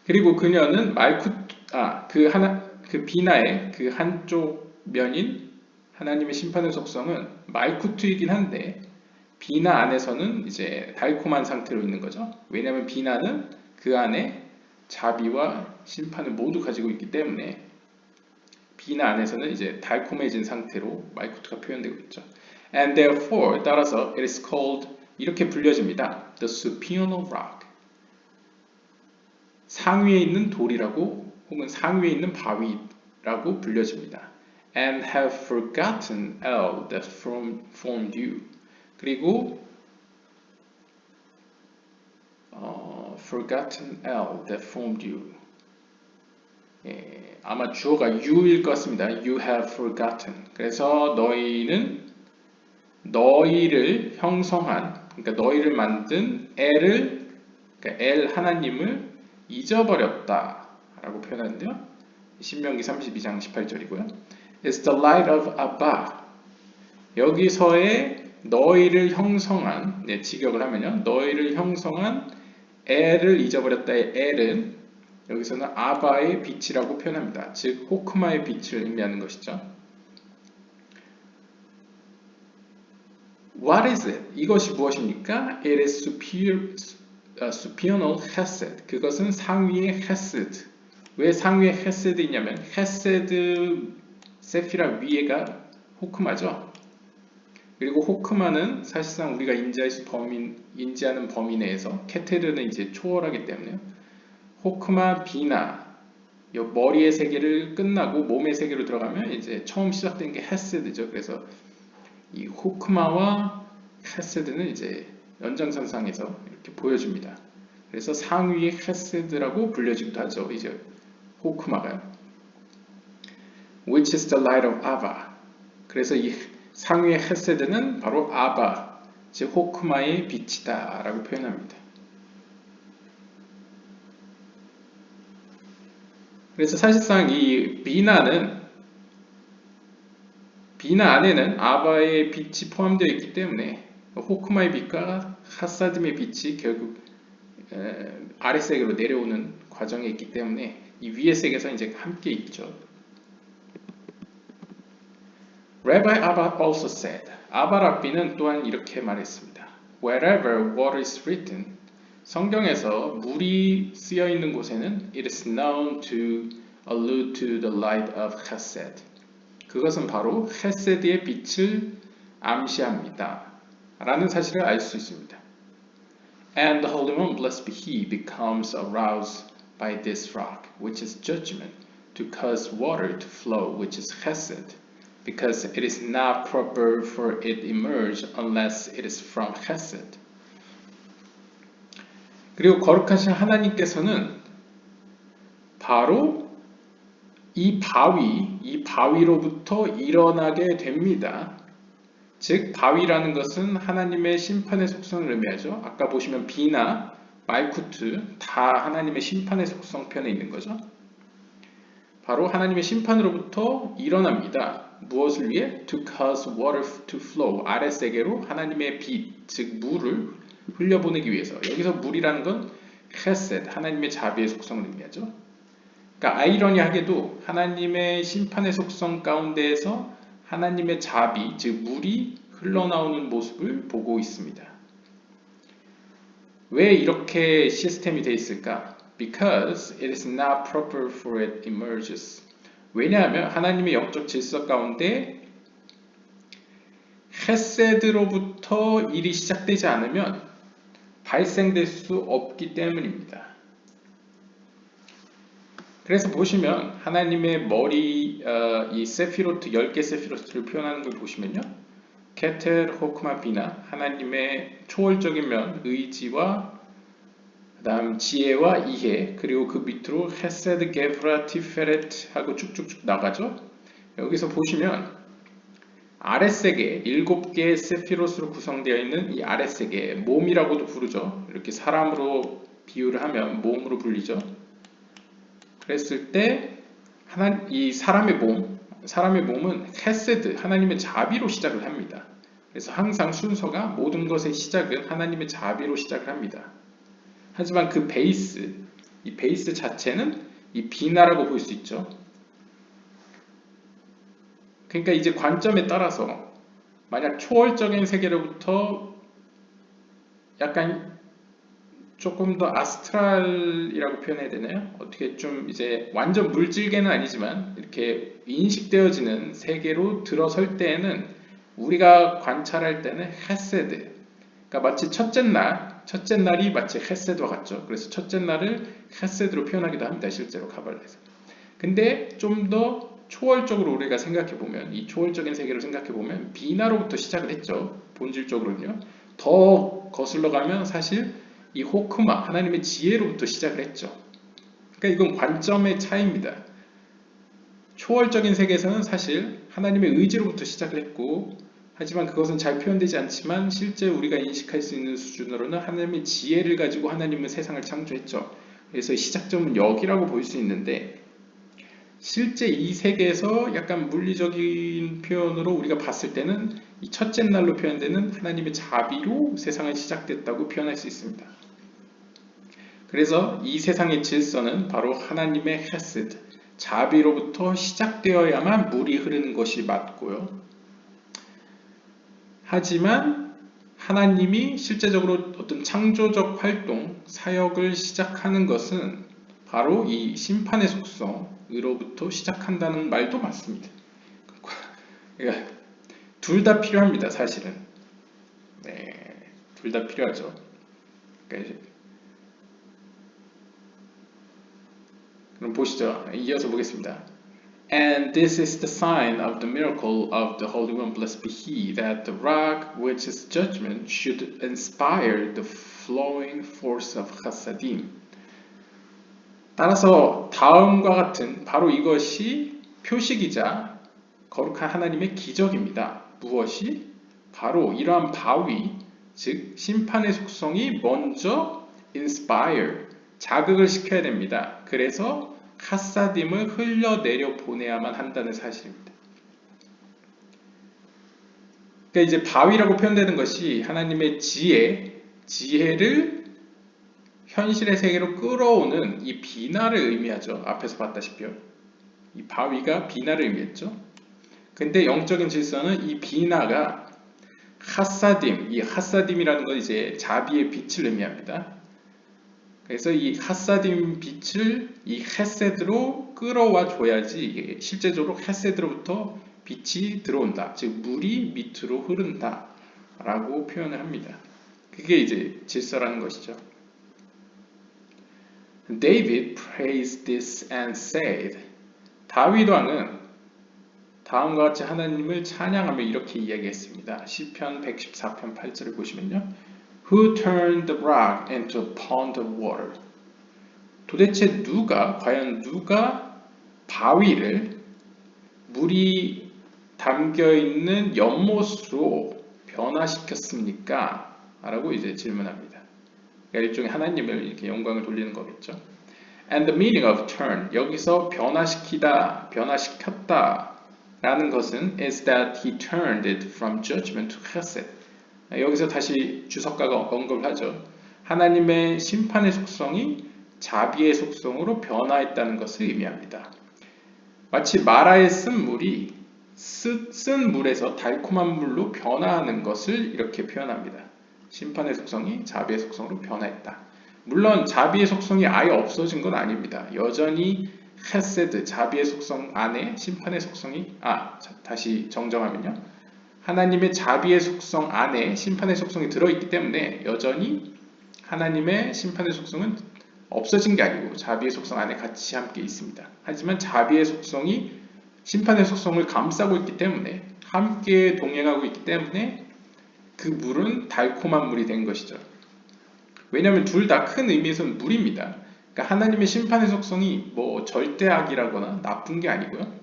그리고 그녀는 그 비나의 그 한쪽 면인 하나님의 심판의 속성은 말쿠트이긴 한데 비나 안에서는 이제 달콤한 상태로 있는 거죠. 왜냐하면 비나는 그 안에 자비와 심판을 모두 가지고 있기 때문에 비나 안에서는 이제 달콤해진 상태로 말쿠트가 표현되고 있죠. And therefore 따라서 it is called 이렇게 불려집니다. The supernal rock. 상위에 있는 돌이라고 혹은 상위에 있는 바위라고 불려집니다. And have forgotten all that formed you. 그리고 forgotten all that formed you. 아마 주어가 you일 것 같습니다. You have forgotten. 그래서 너희를 형성한, 그러니까 너희를 만든 그러니까 엘 하나님을 잊어버렸다 라고 표현하는데요. 신명기 32장 18절이고요. It's the light of Abba. 여기서의 너희를 형성한, 직역을 하면요. 너희를 형성한 엘을 잊어버렸다의 엘은 여기서는 아바의 빛이라고 표현합니다. 즉 호크마의 빛을 의미하는 것이죠. What is it? 이것이 무엇입니까? It is supernal chesed. 그것은 상위의 chesed. 왜 상위의 chesed이냐면 chesed 세피라 위에가 호크마죠. 그리고 호크마는 사실상 우리가 인지하는 범위 내에서 케테르는 이제 초월하기 때문에 호크마 비나 머리의 세계를 끝나고 몸의 세계로 들어가면 이제 처음 시작된 게 헤세드죠. 그래서 이 호크마와 헤세드는 이제 연장선상에서 이렇게 보여줍니다. 그래서 상위의 헤세드라고 불려지기도 하죠. 이제 호크마가요. Which is the light of Abba. 그래서 이 상위의 헤세드는 바로 아바, 즉 호크마의 빛이다 라고 표현합니다. 그래서 사실상 이 비나 안에는 아바의 빛이 포함되어 있기 때문에 호크마의 빛과 하사딤의 빛이 결국 아래 세계로 내려오는 과정에 있기 때문에 이 위의 세계에서 이제 함께 있죠. Rabbi Abba also said, 아바 랍비는 또한 이렇게 말했습니다. Wherever water is written, 성경에서 물이 쓰여 있는 곳에는 it is known to allude to the light of chesed. 그것은 바로 헤세드의 빛을 암시합니다. 라는 사실을 알 수 있습니다. And the Holy One, blessed be He, becomes aroused by this rock, which is judgment, to cause water to flow, which is chesed, because it is not proper for it emerge unless it is from chesed. 그리고 거룩하신 하나님께서는 바로 이 바위로부터 일어나게 됩니다. 즉 바위라는 것은 하나님의 심판의 속성을 의미하죠. 아까 보시면 비나 말쿠트 다 하나님의 심판의 속성편에 있는 거죠. 바로 하나님의 심판으로부터 일어납니다. 무엇을 위해? To cause water to flow. 아랫세계로 하나님의 빛, 즉 물을 흘려보내기 위해서. 여기서 물이라는 건 헤셋, 하나님의 자비의 속성을 의미하죠. 그러니까 아이러니하게도 하나님의 심판의 속성 가운데에서 하나님의 자비, 즉 물이 흘러나오는 모습을 보고 있습니다. 왜 이렇게 시스템이 되어 있을까? Because it is not proper for it emerges. 왜냐하면 하나님의 영적 질서 가운데 헤세드로부터 일이 시작되지 않으면 발생될 수 없기 때문입니다. 그래서 보시면 하나님의 머리, 이 세피로트, 10개 세피로트를 표현하는 걸 보시면요. 케텔, 호크마, 비나, 하나님의 초월적인 면, 의지와 그 다음 지혜와 이해, 그리고 그 밑으로 헤세드, 게브라, 티페렛 하고 쭉쭉쭉 나가죠. 여기서 보시면 아랫세계, 7개의 세피로스로 구성되어 있는 이 아랫세계, 몸이라고도 부르죠. 이렇게 사람으로 비유를 하면 몸으로 불리죠. 그랬을 때 이 사람의 몸은 헤세드, 하나님의 자비로 시작을 합니다. 그래서 항상 순서가 모든 것의 시작은 하나님의 자비로 시작을 합니다. 하지만 그 이 베이스 자체는 이 비나라고 볼 수 있죠. 그러니까 이제 관점에 따라서 만약 초월적인 세계로부터 약간 조금 더 아스트랄이라고 표현해야 되나요? 어떻게 좀 이제 완전 물질계는 아니지만 이렇게 인식되어지는 세계로 들어설 때에는 우리가 관찰할 때는 헤세드, 그러니까 마치 첫째 날 첫째 날이 마치 헤세드와 같죠. 그래서 첫째 날을 헤세드로 표현하기도 합니다. 실제로 가발라에서. 근데 좀 더 초월적으로 우리가 생각해보면, 이 초월적인 세계를 생각해보면 비나로부터 시작을 했죠. 본질적으로는요. 더 거슬러 가면 사실 이 호크마, 하나님의 지혜로부터 시작을 했죠. 그러니까 이건 관점의 차이입니다. 초월적인 세계에서는 사실 하나님의 의지로부터 시작을 했고, 하지만 그것은 잘 표현되지 않지만 실제 우리가 인식할 수 있는 수준으로는 하나님의 지혜를 가지고 하나님은 세상을 창조했죠. 그래서 시작점은 여기라고 볼 수 있는데, 실제 이 세계에서 약간 물리적인 표현으로 우리가 봤을 때는 이 첫째 날로 표현되는 하나님의 자비로 세상은 시작됐다고 표현할 수 있습니다. 그래서 이 세상의 질서는 바로 하나님의 헤세드, 자비로부터 시작되어야만 물이 흐르는 것이 맞고요. 하지만 하나님이 실제적으로 어떤 창조적 활동, 사역을 시작하는 것은 바로 이 심판의 속성으로부터 시작한다는 말도 맞습니다. 그러니까 둘 다 필요합니다, 사실은. 네, 둘 다 필요하죠. 그러니까 그럼 보시죠. 이어서 보겠습니다. And this is the sign of the miracle of the Holy One, blessed be He, that the rock which is judgment should inspire the flowing force of Hasadim. 따라서 다음과 같은 바로 이것이 표식이자 거룩한 하나님의 기적입니다. 무엇이? 바로 이러한 바위, 즉 심판의 속성이 먼저 inspire, 자극을 시켜야 됩니다. 그래서 하사딤을 흘려내려 보내야만 한다는 사실입니다. 그러니까 이제 바위라고 표현되는 것이 하나님의 지혜를 현실의 세계로 끌어오는 이 비나를 의미하죠. 앞에서 봤다시피요. 이 바위가 비나를 의미했죠. 근데 영적인 질서는 이 비나가 하사딤, 이 하사딤이라는 건 이제 자비의 빛을 의미합니다. 그래서 이 하사딤 빛을 이 헤세드로 끌어와 줘야지 이게 실제적으로 헤세드로부터 빛이 들어온다. 즉 물이 밑으로 흐른다 라고 표현을 합니다. 그게 이제 질서라는 것이죠. David praised this and said, 다윗 왕은 다음과 같이 하나님을 찬양하며 이렇게 이야기했습니다. 시편 114편 8절을 보시면요. Who turned the rock into a pond of water? 도대체 과연 누가 바위를 물이 담겨있는 연못으로 변화시켰습니까? 라고 이제 질문합니다. 그러니까 일종의 하나님을 이렇게 영광을 돌리는 거겠죠. And the meaning of turn, 여기서 변화시켰다 라는 것은 is that he turned it from judgment to chesed. 여기서 다시 주석가가 언급을 하죠. 하나님의 심판의 속성이 자비의 속성으로 변화했다는 것을 의미합니다. 마치 마라에 쓴 물이 쓴 물에서 달콤한 물로 변화하는 것을 이렇게 표현합니다. 심판의 속성이 자비의 속성으로 변화했다. 물론 자비의 속성이 아예 없어진 건 아닙니다. 여전히 헤세드, 자비의 속성 안에 심판의 속성이 다시 정정하면요. 하나님의 자비의 속성 안에 심판의 속성이 들어있기 때문에 여전히 하나님의 심판의 속성은 없어진 게 아니고 자비의 속성 안에 같이 함께 있습니다. 하지만 자비의 속성이 심판의 속성을 감싸고 있기 때문에 함께 동행하고 있기 때문에 그 물은 달콤한 물이 된 것이죠. 왜냐하면 둘 다 큰 의미에서는 물입니다. 그러니까 하나님의 심판의 속성이 뭐 절대악이라거나 나쁜 게 아니고요.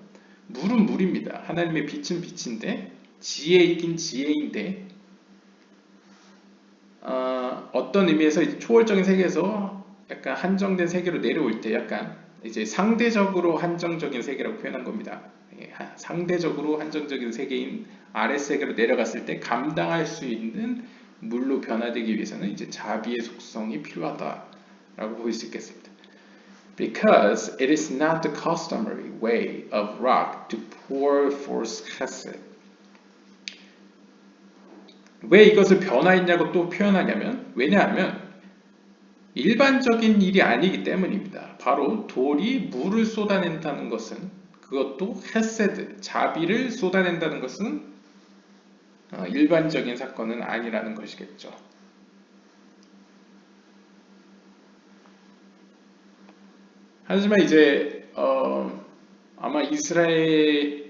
물은 물입니다. 하나님의 빛은 빛인데 지혜이긴 지혜인데 어떤 의미에서 초월적인 세계에서 약간 한정된 세계로 내려올 때 약간 이제 상대적으로 한정적인 세계라고 표현한 겁니다. 상대적으로 한정적인 세계인 아랫세계로 내려갔을 때 감당할 수 있는 물로 변화되기 위해서는 이제 자비의 속성이 필요하다라고 볼 수 있겠습니다. Because it is not the customary way of rock to pour forth chesed. 왜 이것을 변화했냐고 또 표현하냐면, 왜냐하면 일반적인 일이 아니기 때문입니다. 바로 돌이 물을 쏟아낸다는 것은, 그것도 헤세드, 자비를 쏟아낸다는 것은 일반적인 사건은 아니라는 것이겠죠. 하지만 이제 아마 이스라엘의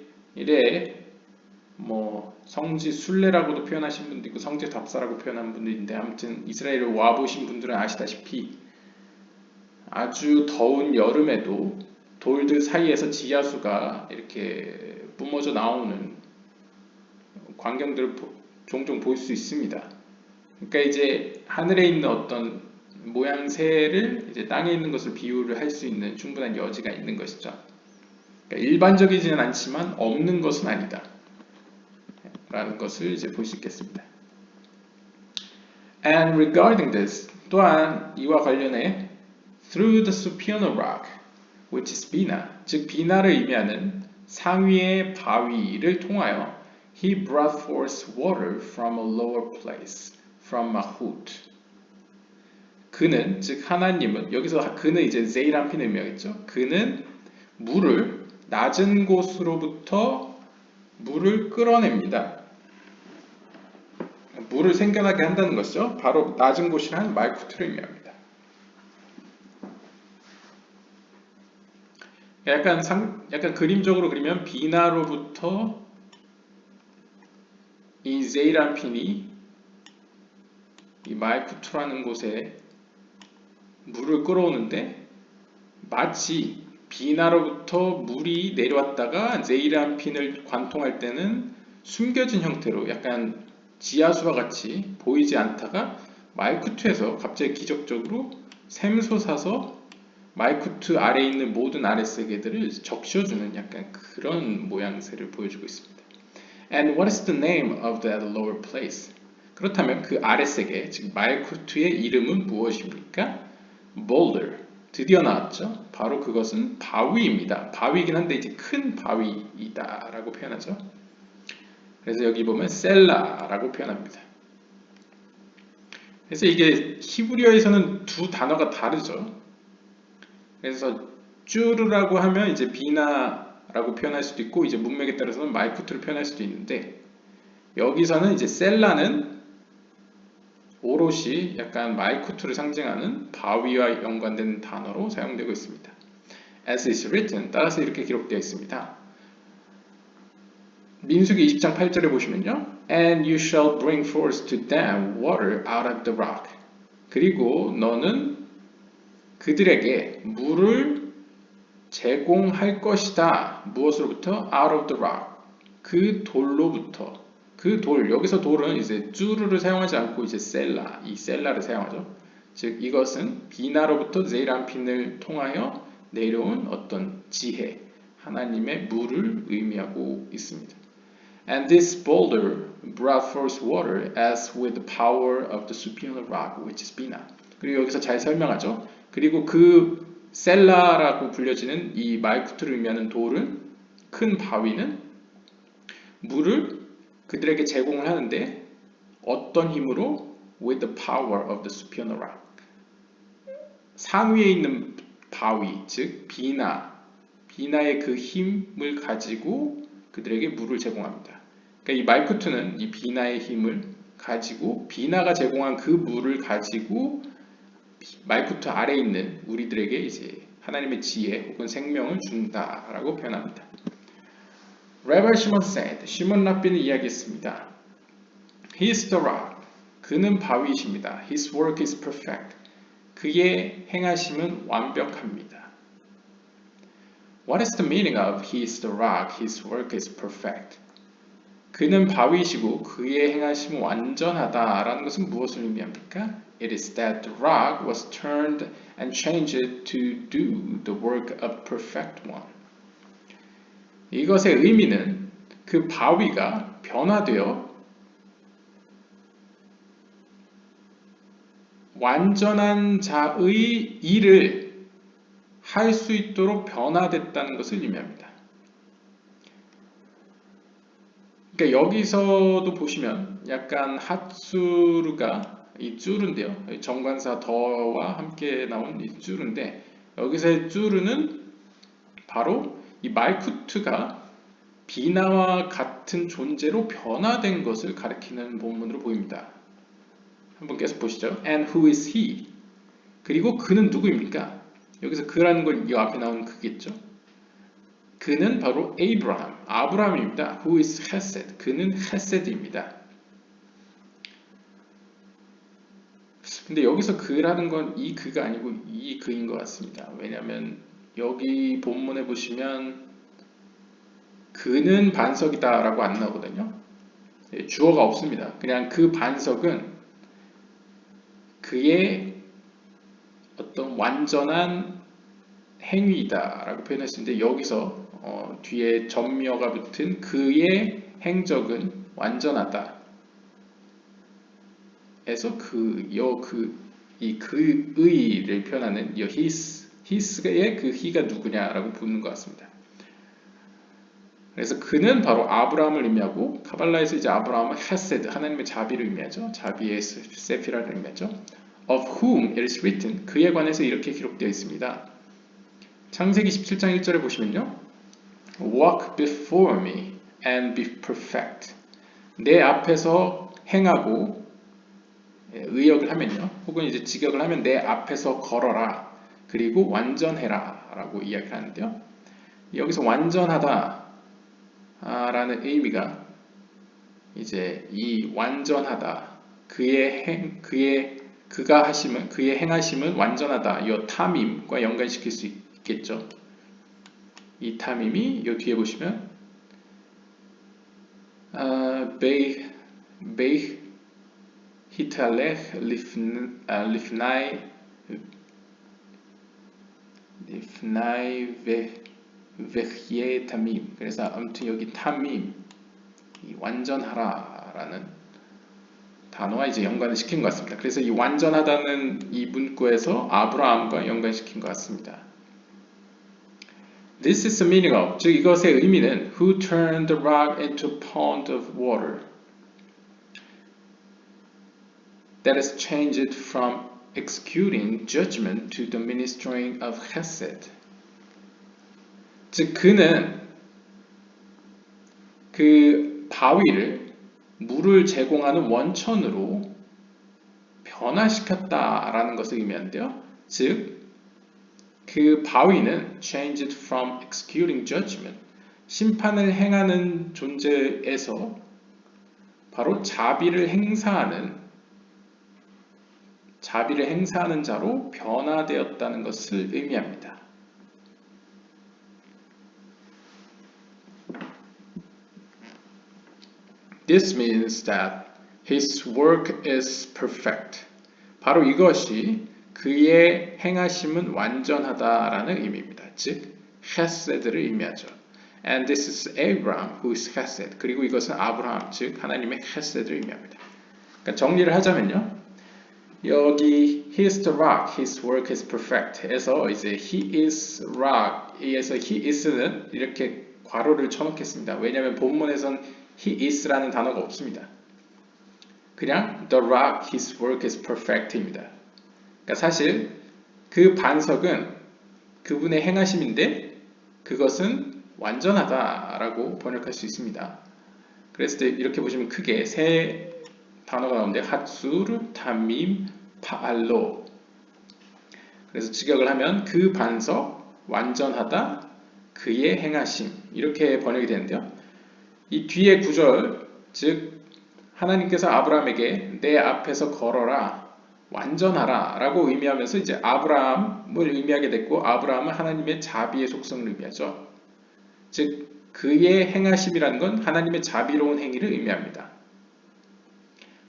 뭐 성지 순례라고도 표현하신 분도 있고 성지 답사라고 표현한 분도 있는데 아무튼 이스라엘에 와 보신 분들은 아시다시피 아주 더운 여름에도 돌들 사이에서 지하수가 이렇게 뿜어져 나오는 광경들을 종종 볼 수 있습니다. 그러니까 이제 하늘에 있는 어떤 모양새를 이제 땅에 있는 것을 비유를 할 수 있는 충분한 여지가 있는 것이죠. 그러니까 일반적이지는 않지만 없는 것은 아니다 라는 것을 이제 볼 수 있겠습니다. And regarding this, 또한 이와 관련해 through the superior rock, which is Bina, 즉 비나를 의미하는 상위의 바위를 통하여 he brought forth water from a lower place, from Mahut. 그는, 즉 하나님은, 여기서 그는 이제 제이람핀을 의미하겠죠. 그는 물을 낮은 곳으로부터 물을 끌어냅니다. 물을 생겨나게 한다는 것이죠. 바로 낮은 곳이란 말쿠트를 의미합니다. 약간 그림적으로 그리면 비나로부터 이 제이람핀이 이 말쿠트라는 곳에 물을 끌어오는데 마치 비나로부터 물이 내려왔다가 제이람핀을 관통할 때는 숨겨진 형태로 약간 지하수와 같이 보이지 않다가 말쿠트에서 갑자기 기적적으로 샘솟아서 말쿠트 아래에 있는 모든 아랫세계들을 적셔주는 약간 그런 모양새를 보여주고 있습니다. And what is the name of that lower place? 그렇다면 그 아랫세계, 즉 말쿠트의 이름은 무엇입니까? Boulder. 드디어 나왔죠. 바로 그것은 바위입니다. 바위이긴 한데 이제 큰 바위이다 라고 표현하죠. 그래서 여기 보면 셀라라고 표현합니다. 그래서 이게 히브리어에서는 두 단어가 다르죠. 그래서 쭈르라고 하면 이제 비나라고 표현할 수도 있고 이제 문맥에 따라서는 말쿠트를 표현할 수도 있는데 여기서는 이제 셀라는 오롯이 약간 말쿠트를 상징하는 바위와 연관된 단어로 사용되고 있습니다. As is written, 따라서 이렇게 기록되어 있습니다. 민수기 20장 8절에 보시면요. And you shall bring forth to them water out of the rock. 그리고 너는 그들에게 물을 제공할 것이다. 무엇으로부터? Out of the rock. 그 돌로부터. 그 돌, 여기서 돌은 이제 쭈르를 사용하지 않고 이제 셀라, 이 셀라를 사용하죠. 즉 이것은 비나로부터 제이람핀을 통하여 내려온 어떤 지혜, 하나님의 물을 의미하고 있습니다. And this boulder brought forth water as with the power of the superior rock, which is Bina. 그리고 여기서 잘 설명하죠. 그리고 그 셀라라고 불려지는 이 말쿠트를 의미하는 돌은, 큰 바위는 물을 그들에게 제공을 하는데 어떤 힘으로? With the power of the superior rock. 상위에 있는 바위, 즉 비나의 그 힘을 가지고 그들에게 물을 제공합니다. 그러니까 이 말쿠트는 이 비나의 힘을 가지고 비나가 제공한 그 물을 가지고 말쿠트 아래에 있는 우리들에게 이제 하나님의 지혜 혹은 생명을 준다라고 표현합니다. Rabbi Shimon said, 시몬 랍비는 이야기했습니다. He is the rock. 그는 바위이십니다. His work is perfect. 그의 행하심은 완벽합니다. What is the meaning of He is the rock, His work is perfect? 그는 바위이시고 그의 행하심은 완전하다라는 것은 무엇을 의미합니까? It is that the rock was turned and changed to do the work of perfect one. 이것의 의미는 그 바위가 변화되어 완전한 자의 일을 할 수 있도록 변화됐다는 것을 의미합니다. 그러니까 여기서도 보시면 약간 핫수르가 이 쭈르인데요. 정관사 더와 함께 나온 이 쭈르인데 여기서의 쭈르는 바로 이 말쿠트가 비나와 같은 존재로 변화된 것을 가리키는 본문으로 보입니다. 한번 계속 보시죠. And who is he? 그리고 그는 누구입니까? 여기서 그라는 건 이 앞에 나오는 그겠죠. 그는 바로 아브라함입니다. Who is Hesed? 그는 헤세드입니다. 근데 여기서 그라는 건 이 그가 아니고 이 그인 것 같습니다. 왜냐하면 여기 본문에 보시면 그는 반석이다 라고 안 나오거든요. 주어가 없습니다. 그냥 그 반석은 그의 어떤 완전한 행위이다 라고 표현했는데 여기서 뒤에 전미어가 붙은 그의 행적은 완전하다 에서 이 그의를 표현하는 his의 그 he가 누구냐라고 묻는 것 같습니다. 그래서 그는 바로 아브라함을 의미하고 카발라에서 이제 아브라함은 헤세드 하나님의 자비를 의미하죠. 자비의 세피라를 의미하죠. Of whom it is written 그에 관해서 이렇게 기록되어 있습니다. 창세기 17장 1절에 보시면요. Walk before me and be perfect. 내 앞에서 행하고 의역을 하면요. 혹은 이제 직역을 하면 내 앞에서 걸어라. 그리고 완전해라 라고 이야기를 하는데요. 여기서 완전하다 라는 의미가 이제 이 완전하다 그가 하심은 그의 행하심은 완전하다 이 탐임과 연관시킬 수 있겠죠. 이 탐임이 이 뒤에 보시면 베이 히탈렉 리프나이 베히에 탐임. 그래서 아무튼 여기 탐임 이 완전하라라는 단어와 이제 연관을 시킨 것 같습니다. 그래서 이 완전하다는 이 문구에서 아브라함과 연관시킨 것 같습니다. This is the meaning of, 즉 이것의 의미는 Who turned the rock into a pond of water that is changed from executing judgment to the ministering of Hesed. 즉 그는 그 바위를 물을 제공하는 원천으로 변화시켰다라는 것을 의미하는데요. 즉 그 바위는 changed from executing judgment, 심판을 행하는 존재에서 바로 자비를 행사하는 자로 변화되었다는 것을 의미합니다. This means that his work is perfect. 바로 이것이 그의 행하심은 완전하다라는 의미입니다. 즉, 헤세드를 의미하죠. And this is Abraham who is Hesed. 그리고 이것은 아브라함, 즉 하나님의 헤세드를 의미합니다. 그러니까 정리를 하자면요. 여기 He is the rock, his work is perfect 에서 이제 He is rock 에서 He is는 이렇게 괄호를 쳐놓겠습니다. 왜냐하면 본문에선 He is라는 단어가 없습니다. 그냥 The rock, his work is perfect입니다. 그러니까 사실 그 반석은 그분의 행하심인데 그것은 완전하다라고 번역할 수 있습니다. 그래서 이렇게 보시면 크게 세 단어가 나오는데 하츠르, 타밈, 파알로. 그래서 직역을 하면 그 반석, 완전하다, 그의 행하심 이렇게 번역이 되는데요. 이 뒤에 구절, 즉 하나님께서 아브라함에게 내 앞에서 걸어라, 완전하라 라고 의미하면서 이제 아브라함을 의미하게 됐고 아브라함은 하나님의 자비의 속성을 의미하죠. 즉 그의 행하심이라는 건 하나님의 자비로운 행위를 의미합니다.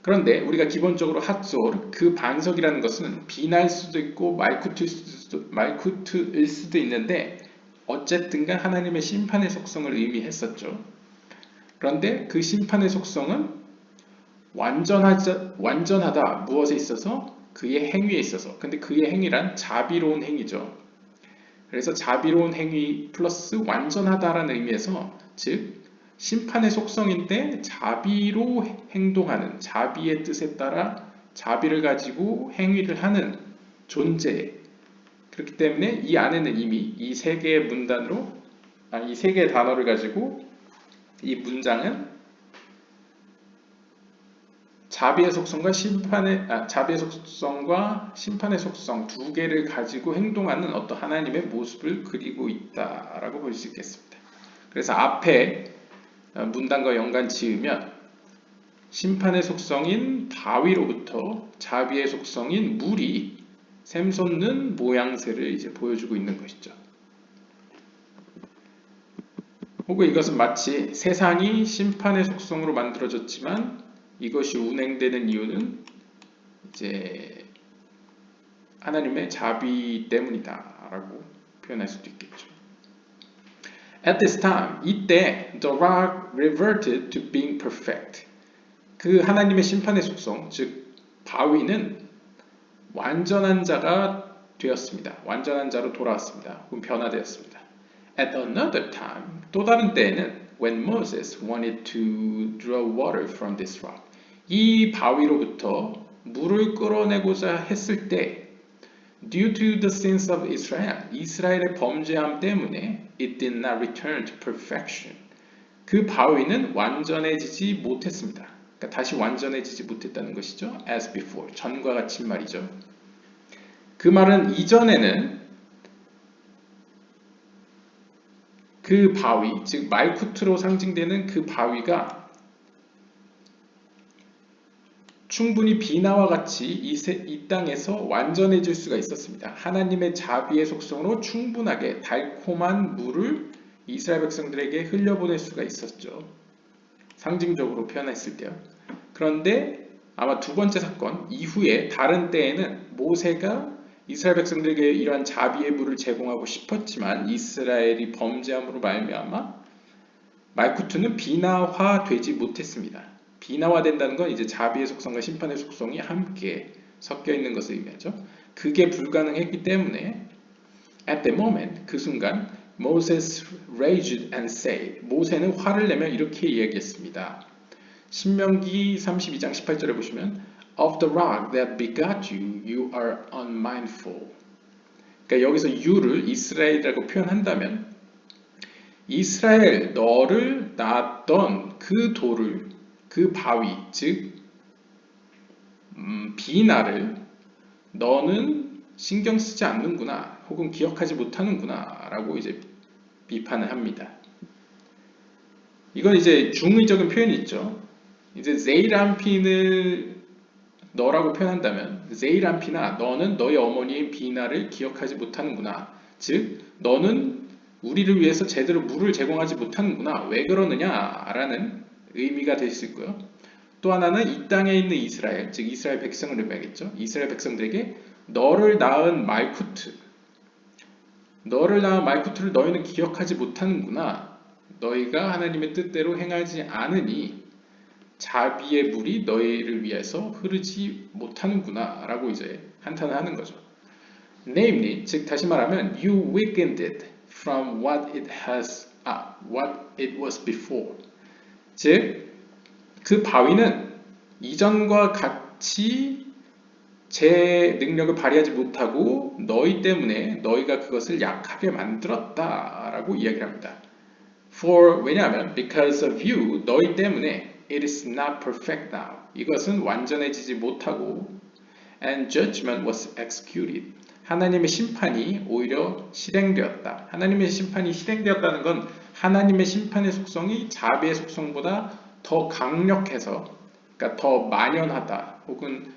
그런데 우리가 기본적으로 핫솔, 그 반석이라는 것은 비날 수도 있고 말쿠트일 수도 있는데 어쨌든 간 하나님의 심판의 속성을 의미했었죠. 그런데 그 심판의 속성은 완전하다 무엇에 있어서? 그의 행위에 있어서. 근데 그의 행위란 자비로운 행위죠. 그래서 자비로운 행위 플러스 완전하다라는 의미에서 즉 심판의 속성인데 자비로 행동하는 자비의 뜻에 따라 자비를 가지고 행위를 하는 존재. 그렇기 때문에 이 안에는 이미 이 세 개의 이 세 개의 단어를 가지고 이 문장은 자비의 속성과 심판의 속성 두 개를 가지고 행동하는 어떤 하나님의 모습을 그리고 있다라고 볼 수 있겠습니다. 그래서 앞에 문단과 연관 지으면 심판의 속성인 바위로부터 자비의 속성인 물이 샘솟는 모양새를 이제 보여주고 있는 것이죠. 혹은 이것은 마치 세상이 심판의 속성으로 만들어졌지만 이것이 운행되는 이유는 이제 하나님의 자비 때문이다라고 표현할 수도 있겠죠. At this time, 이때 the rock reverted to being perfect. 그 하나님의 심판의 속성, 즉 바위는 완전한 자가 되었습니다. 완전한 자로 돌아왔습니다. 혹은 변화되었습니다. At another time, 또 다른 때에는 when Moses wanted to draw water from this rock. 이 바위로부터 물을 끌어내고자 했을 때 due to the sins of Israel, 이스라엘의 범죄함 때문에 it did not return to perfection. 그 바위는 완전해지지 못했습니다. 그러니까 다시 완전해지지 못했다는 것이죠. as before, 전과 같이 말이죠. 그 말은 이전에는 그 바위, 즉 말쿠트로 상징되는 그 바위가 충분히 비나와 같이 이 땅에서 완전해질 수가 있었습니다. 하나님의 자비의 속성으로 충분하게 달콤한 물을 이스라엘 백성들에게 흘려보낼 수가 있었죠. 상징적으로 표현했을 때요. 그런데 아마 두 번째 사건 이후에 다른 때에는 모세가 이스라엘 백성들에게 이러한 자비의 물을 제공하고 싶었지만 이스라엘이 범죄함으로 말미암아 말쿠트는 비나화되지 못했습니다. 비나화된다는 건 이제 자비의 속성과 심판의 속성이 함께 섞여 있는 것을 의미하죠. 그게 불가능했기 때문에 at the moment, 그 순간 Moses raged and said, 모세는 화를 내며 이렇게 이야기했습니다. 신명기 32장 18절에 보시면 of the rock that begot you, you are unmindful. 그러니까 여기서 you를 이스라엘이라고 표현한다면 이스라엘 너를 낳았던 그 돌을 그 바위, 즉 비나를 너는 신경 쓰지 않는구나 혹은 기억하지 못하는구나 라고 이제 비판을 합니다. 이건 이제 중의적인 표현이 있죠. 이제 제이람핀을 너라고 표현한다면 제이람핀아 너는 너의 어머니의 비나를 기억하지 못하는구나. 즉 너는 우리를 위해서 제대로 물을 제공하지 못하는구나. 왜 그러느냐라는 의미가 될 수 있고요. 또 하나는 이 땅에 있는 이스라엘, 즉 이스라엘 백성을 의미하겠죠. 이스라엘 백성들에게 너를 낳은 말쿠트를 너희는 기억하지 못하는구나. 너희가 하나님의 뜻대로 행하지 않으니 자비의 물이 너희를 위해서 흐르지 못하는구나 라고 이제 한탄을 하는 거죠. Namely, 즉 다시 말하면 you weakened it from what it was before. 즉 그 바위는 이전과 같이 제 능력을 발휘하지 못하고 너희 때문에 너희가 그것을 약하게 만들었다라고 이야기를 합니다. 왜냐하면 because of you, 너희 때문에 it is not perfect now. 이것은 완전해지지 못하고 and judgment was executed. 하나님의 심판이 오히려 실행되었다. 하나님의 심판이 실행되었다는 건 하나님의 심판의 속성이 자비의 속성보다 더 강력해서 그러니까 더 만연하다 혹은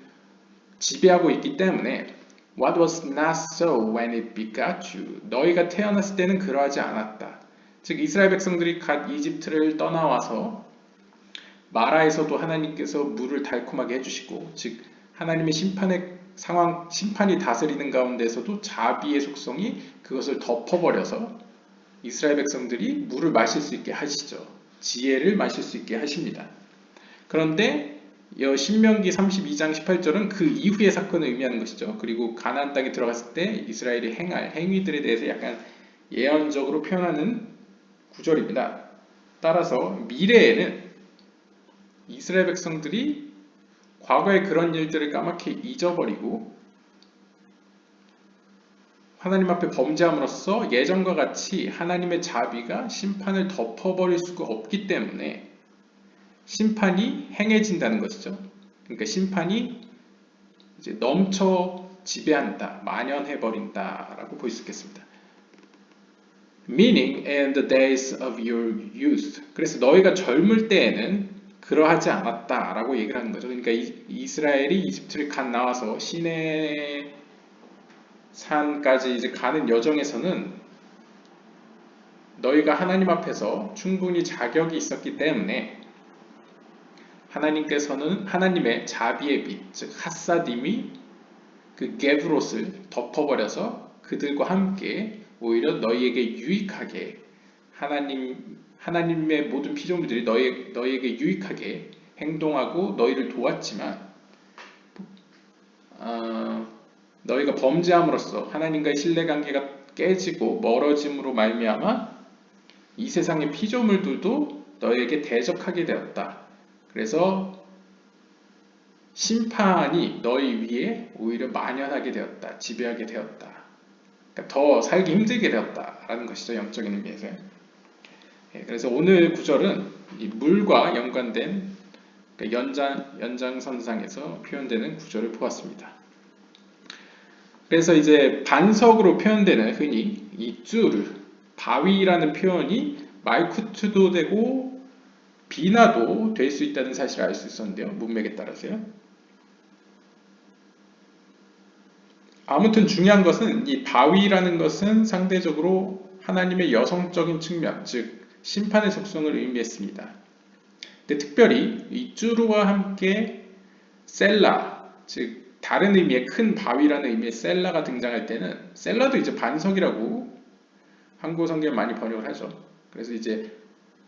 지배하고 있기 때문에 What was not so when it begot you. 너희가 태어났을 때는 그러하지 않았다. 즉 이스라엘 백성들이 갓 이집트를 떠나와서 마라에서도 하나님께서 물을 달콤하게 해주시고 즉 하나님의 심판이 다스리는 가운데서도 자비의 속성이 그것을 덮어버려서 이스라엘 백성들이 물을 마실 수 있게 하시죠. 지혜를 마실 수 있게 하십니다. 그런데 신명기 32장 18절은 그 이후의 사건을 의미하는 것이죠. 그리고 가나안 땅에 들어갔을 때 이스라엘이 행할 행위들에 대해서 약간 예언적으로 표현하는 구절입니다. 따라서 미래에는 이스라엘 백성들이 과거의 그런 일들을 까맣게 잊어버리고 하나님 앞에 범죄함으로써 예전과 같이 하나님의 자비가 심판을 덮어버릴 수가 없기 때문에 심판이 행해진다는 것이죠. 그러니까 심판이 이제 넘쳐 지배한다, 만연해버린다라고 볼 수 있겠습니다. Meaning in the days of your youth. 그래서 너희가 젊을 때에는 그러하지 않았다라고 얘기를 하는 거죠. 그러니까 이스라엘이 이집트를 간 나와서 시내 산까지 이제 가는 여정에서는 너희가 하나님 앞에서 충분히 자격이 있었기 때문에 하나님께서는 하나님의 자비의 빛, 즉 하사딤이 그 게브롯을 덮어버려서 그들과 함께 오히려 너희에게 유익하게 하나님의 모든 피조물들이 너희에게 유익하게 행동하고 너희를 도왔지만 너희가 범죄함으로써 하나님과의 신뢰관계가 깨지고 멀어짐으로 말미암아 이 세상의 피조물들도 너희에게 대적하게 되었다. 그래서 심판이 너희 위에 오히려 만연하게 되었다. 지배하게 되었다. 그러니까 더 살기 힘들게 되었다라는 것이죠. 영적인 의미에서. 그래서 오늘 구절은 이 물과 연관된 그러니까 연장선상에서 표현되는 구절을 보았습니다. 그래서 이제 반석으로 표현되는 흔히 이 쭈르, 바위라는 표현이 말쿠트도 되고 비나도 될 수 있다는 사실을 알 수 있었는데요. 문맥에 따라서요. 아무튼 중요한 것은 이 바위라는 것은 상대적으로 하나님의 여성적인 측면, 즉 심판의 속성을 의미했습니다. 근데 특별히 이 쭈르와 함께 셀라, 즉 다른 의미의 큰 바위라는 의미의 셀라가 등장할 때는 셀라도 이제 반석이라고 한국 성경에 많이 번역을 하죠. 그래서 이제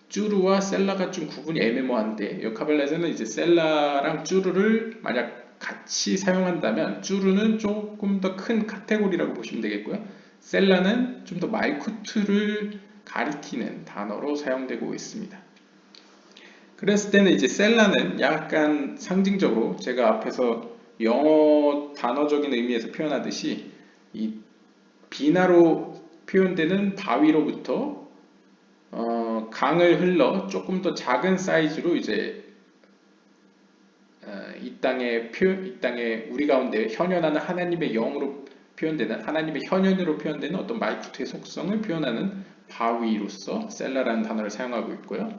쭈르와 셀라가 좀 구분이 애매모호한데 여카벨라에서는 이제 셀라랑 쭈르를 만약 같이 사용한다면 쭈르는 조금 더 큰 카테고리라고 보시면 되겠고요. 셀라는 좀 더 말쿠트를 가리키는 단어로 사용되고 있습니다. 그랬을 때는 이제 셀라는 약간 상징적으로 제가 앞에서 영어 단어적인 의미에서 표현하듯이 이 비나로 표현되는 바위로부터 강을 흘러 조금 더 작은 사이즈로 이제 이 땅에 우리 가운데 현현하는 하나님의 영으로 표현되는 하나님의 현현으로 표현되는 어떤 말쿠트의 속성을 표현하는 바위로서 셀라라는 단어를 사용하고 있고요.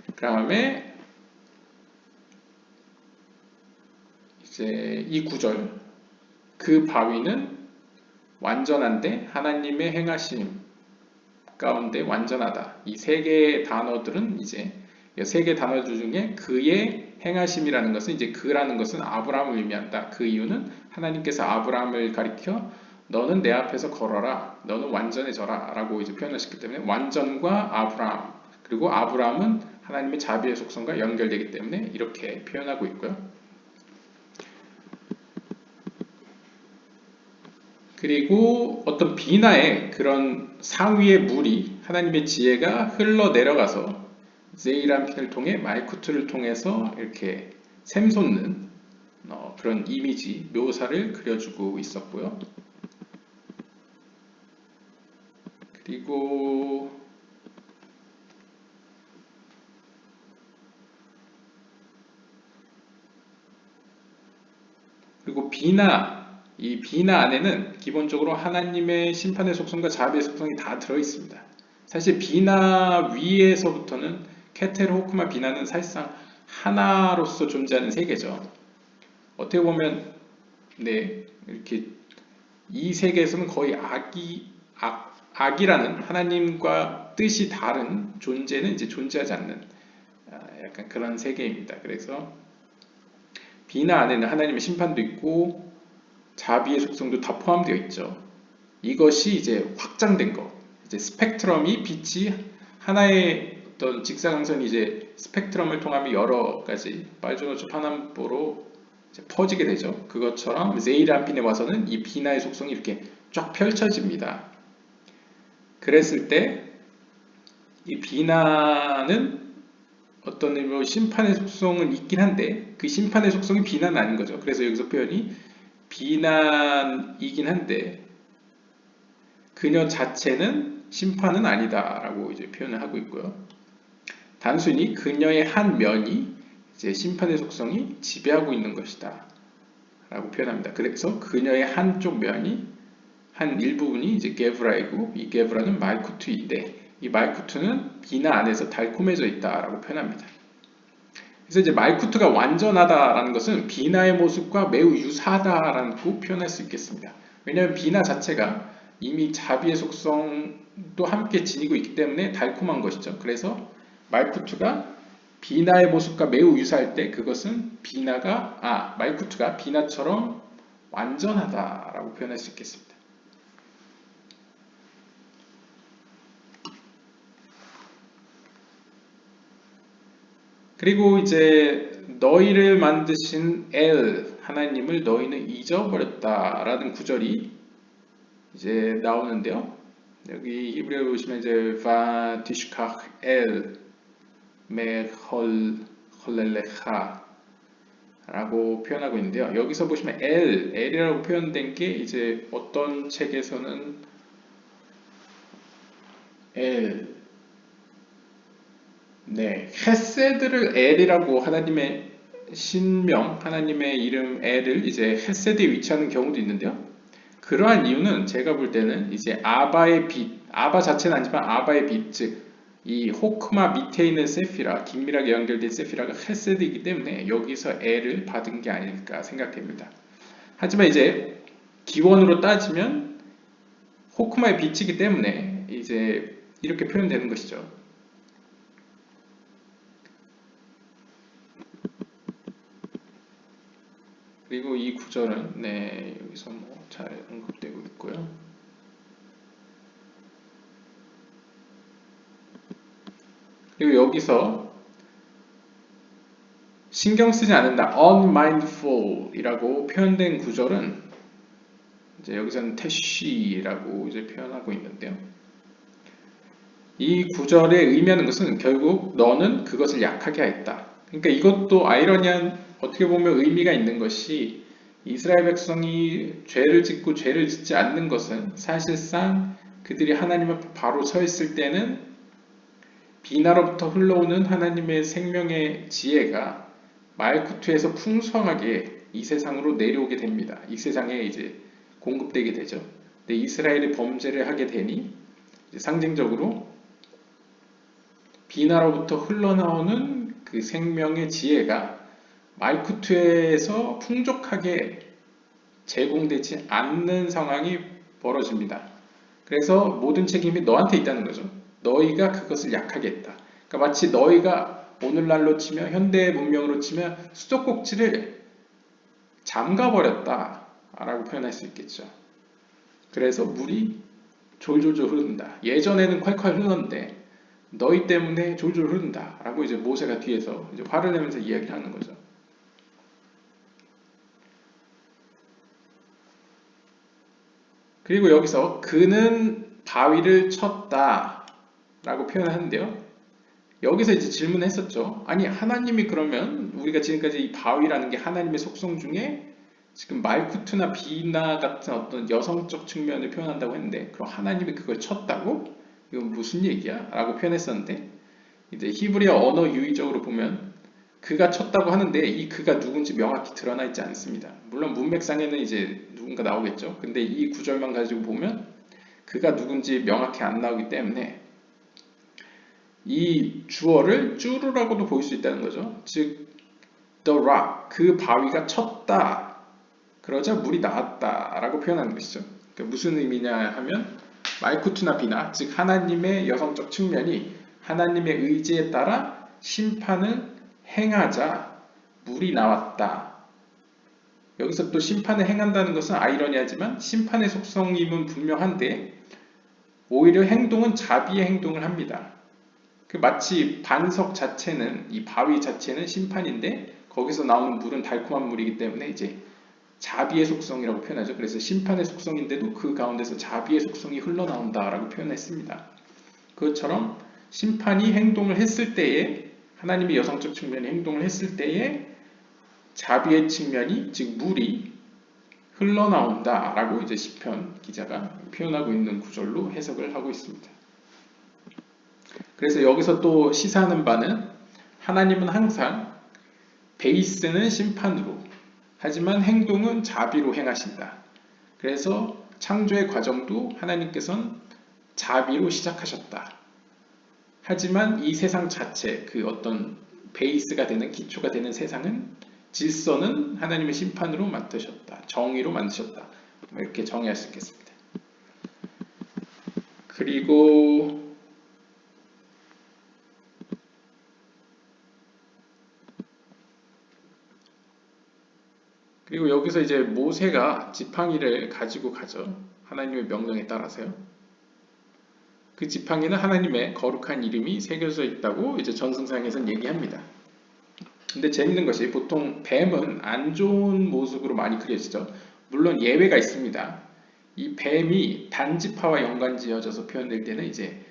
그 다음에 이제 이 구절 그 바위는 완전한데 하나님의 행하심 가운데 완전하다. 이 세 개의 단어들은 이제 세 개의 단어들 중에 그의 행하심이라는 것은 이제 그라는 것은 아브라함을 의미한다. 그 이유는 하나님께서 아브라함을 가리켜 너는 내 앞에서 걸어라. 너는 완전해져라. 라고 이제 표현하셨기 때문에 완전과 아브라함 그리고 아브라함은 하나님의 자비의 속성과 연결되기 때문에 이렇게 표현하고 있고요. 그리고 어떤 비나의 그런 상위의 물이 하나님의 지혜가 흘러내려가서 제이람핀을 통해 말쿠트를 통해서 이렇게 샘솟는 그런 이미지, 묘사를 그려주고 있었고요. 그리고 이 비나 안에는 기본적으로 하나님의 심판의 속성과 자비의 속성이 다 들어있습니다. 사실 비나 위에서부터는 케텔, 호크마, 비나는 사실상 하나로서 존재하는 세계죠. 어떻게 보면 이렇게 이 세계에서는 거의 악이라는 하나님과 뜻이 다른 존재는 이제 존재하지 않는 약간 그런 세계입니다. 그래서 비나 안에는 하나님의 심판도 있고 자비의 속성도 다 포함되어 있죠. 이것이 이제 확장된 거. 이제 스펙트럼이 빛이 하나의 어떤 직사광선이 이제 스펙트럼을 통하면 여러 가지 빨주노초 파남보로 퍼지게 되죠. 그것처럼 제이람핀에 와서는 이 비나의 속성이 이렇게 쫙 펼쳐집니다. 그랬을 때 이 비나는 어떤 의미로 심판의 속성은 있긴 한데 그 심판의 속성이 비난은 아닌 거죠. 그래서 여기서 표현이 비난이긴 한데 그녀 자체는 심판은 아니다 라고 이제 표현을 하고 있고요. 단순히 그녀의 한 면이 이제 심판의 속성이 지배하고 있는 것이다 라고 표현합니다. 그래서 그녀의 한쪽 면이 한 일부분이 이제 게브라이고 이 게브라는 말쿠트인데 이 말쿠트는 비나 안에서 달콤해져 있다라고 표현합니다. 그래서 이제 말쿠트가 완전하다라는 것은 비나의 모습과 매우 유사하다라고 표현할 수 있겠습니다. 왜냐하면 비나 자체가 이미 자비의 속성도 함께 지니고 있기 때문에 달콤한 것이죠. 그래서 말쿠트가 비나의 모습과 매우 유사할 때 그것은 말쿠트가 비나처럼 완전하다라고 표현할 수 있겠습니다. 그리고 이제 너희를 만드신 엘 하나님을 너희는 잊어버렸다라는 구절이 이제 나오는데요. 여기 히브리어 보시면 이제 바 티슈카흐 엘 메헐 헐렐레하 라고 표현하고 있는데요. 여기서 보시면 L이라고 표현된 게 이제 어떤 책에서는 L, 헤세드를 L이라고 하나님의 신명, 하나님의 이름 L을 이제 헤세드에 위치하는 경우도 있는데요. 그러한 이유는 제가 볼 때는 이제 아바의 빛, 아바 자체는 아니지만 아바의 빛, 즉 이 호크마 밑에 있는 세피라, 긴밀하게 연결된 세피라가 헤세드이기 때문에 여기서 L을 받은 게 아닐까 생각됩니다. 하지만 이제 기원으로 따지면 호크마의 빛이기 때문에 이제 이렇게 표현되는 것이죠. 그리고 이 구절은 여기서 뭐 잘 언급되고 있고요. 그리고 여기서 신경 쓰지 않는다, unmindful 이라고 표현된 구절은 이제 여기서는 태쉬라고 이제 표현하고 있는데요. 이 구절의 의미하는 것은 결국 너는 그것을 약하게 하였다. 그러니까 이것도 아이러니한 어떻게 보면 의미가 있는 것이 이스라엘 백성이 죄를 짓고 죄를 짓지 않는 것은 사실상 그들이 하나님 앞에 바로 서 있을 때는 비나로부터 흘러오는 하나님의 생명의 지혜가 말쿠트에서 풍성하게 이 세상으로 내려오게 됩니다. 이 세상에 이제 공급되게 되죠. 근데 이스라엘이 범죄를 하게 되니 상징적으로 비나로부터 흘러나오는 그 생명의 지혜가 말쿠트에서 풍족하게 제공되지 않는 상황이 벌어집니다. 그래서 모든 책임이 너한테 있다는 거죠. 너희가 그것을 약하게 했다. 그러니까 마치 너희가 오늘날로 치면 현대 문명으로 치면 수도꼭지를 잠가버렸다 라고 표현할 수 있겠죠. 그래서 물이 졸졸졸 흐른다. 예전에는 콸콸 흘렀는데 너희 때문에 졸졸 흐른다 라고 이제 모세가 뒤에서 이제 화를 내면서 이야기를 하는 거죠. 그리고 여기서 그는 바위를 쳤다 라고 표현을 하는데요. 여기서 이제 질문을 했었죠. 아니 하나님이 그러면 우리가 지금까지 이 바위라는 게 하나님의 속성 중에 지금 말쿠트나 비나 같은 어떤 여성적 측면을 표현한다고 했는데 그럼 하나님이 그걸 쳤다고? 이건 무슨 얘기야? 라고 표현했었는데 이제 히브리어 언어 유의적으로 보면 그가 쳤다고 하는데 이 그가 누군지 명확히 드러나 있지 않습니다. 물론 문맥상에는 이제 누군가 나오겠죠. 근데 이 구절만 가지고 보면 그가 누군지 명확히 안 나오기 때문에 이 주어를 쭈르라고도 볼 수 있다는 거죠. 즉 the rock, 그 바위가 쳤다. 그러자 물이 나왔다 라고 표현하는 것이죠. 그러니까 무슨 의미냐 하면 말쿠트나 비나, 즉 하나님의 여성적 측면이 하나님의 의지에 따라 심판을 행하자 물이 나왔다. 여기서 또 심판을 행한다는 것은 아이러니하지만 심판의 속성임은 분명한데 오히려 행동은 자비의 행동을 합니다. 그 마치 반석 자체는, 이 바위 자체는 심판인데 거기서 나오는 물은 달콤한 물이기 때문에 이제 자비의 속성이라고 표현하죠. 그래서 심판의 속성인데도 그 가운데서 자비의 속성이 흘러나온다라고 표현했습니다. 그것처럼 심판이 행동을 했을 때에, 하나님의 여성적 측면이 행동을 했을 때에 자비의 측면이, 즉 물이 흘러나온다라고 이제 시편 기자가 표현하고 있는 구절로 해석을 하고 있습니다. 그래서 여기서 또 시사하는 바는 하나님은 항상 베이스는 심판으로, 하지만 행동은 자비로 행하신다. 그래서 창조의 과정도 하나님께서는 자비로 시작하셨다. 하지만 이 세상 자체, 그 어떤 베이스가 되는, 기초가 되는 세상은, 질서는 하나님의 심판으로 만드셨다. 정의로 만드셨다. 이렇게 정의할 수 있겠습니다. 그리고 여기서 이제 모세가 지팡이를 가지고 가죠. 하나님의 명령에 따라서요. 그 지팡이는 하나님의 거룩한 이름이 새겨져 있다고 이제 전승상에서는 얘기합니다. 근데 재밌는 것이 보통 뱀은 안 좋은 모습으로 많이 그려지죠. 물론 예외가 있습니다. 이 뱀이 단지파와 연관지어져서 표현될 때는 이제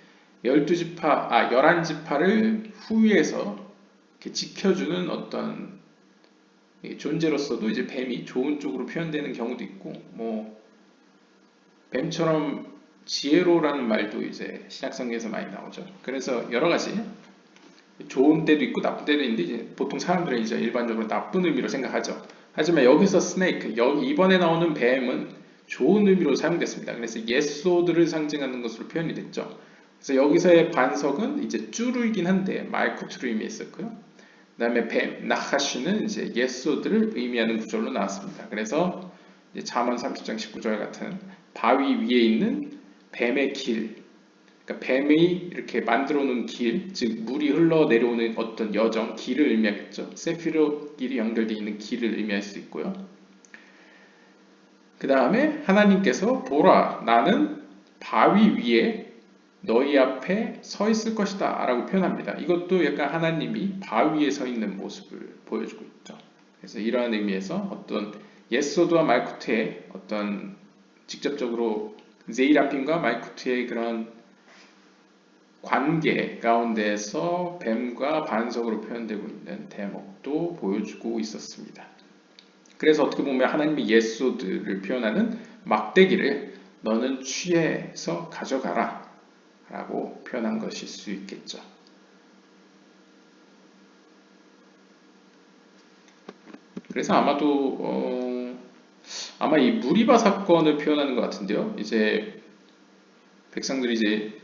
11지파를 후위해서 이렇게 지켜주는 어떤 존재로서도 이제 뱀이 좋은 쪽으로 표현되는 경우도 있고, 뭐 뱀처럼 지혜로라는 말도 이제 신약성경에서 많이 나오죠. 그래서 여러 가지 좋은 때도 있고 나쁜 때도 있는데 이제 보통 사람들은 이제 일반적으로 나쁜 의미로 생각하죠. 하지만 여기서 스네이크, 이번에 나오는 뱀은 좋은 의미로 사용됐습니다. 그래서 예소드를 상징하는 것으로 표현이 됐죠. 그래서 여기서의 반석은 이제 쭈루이긴 한데 말쿠트를 의미했었고요. 그 다음에 뱀, 나하슈는 이제 예소드를 의미하는 구절로 나왔습니다. 그래서 이제 잠언 30장 19절 같은 바위 위에 있는 뱀의 길, 그러니까 뱀이 이렇게 만들어 놓은 길, 즉 물이 흘러 내려오는 어떤 여정, 길을 의미하겠죠. 세피로 길이 연결되어 있는 길을 의미할 수 있고요. 그 다음에 하나님께서 보라, 나는 바위 위에 너희 앞에 서 있을 것이다 라고 표현합니다. 이것도 약간 하나님이 바위에 서 있는 모습을 보여주고 있죠. 그래서 이러한 의미에서 어떤 예소드와 말쿠트의 어떤 직접적으로 제이라핀과 말쿠트의 그런 관계 가운데에서 뱀과 반석으로 표현되고 있는 대목도 보여주고 있었습니다. 그래서 어떻게 보면 하나님의 예소드를 표현하는 막대기를 너는 취해서 가져가라 라고 표현한 것일 수 있겠죠. 그래서 아마 이 무리바 사건을 표현하는 것 같은데요. 이제 백성들이 이제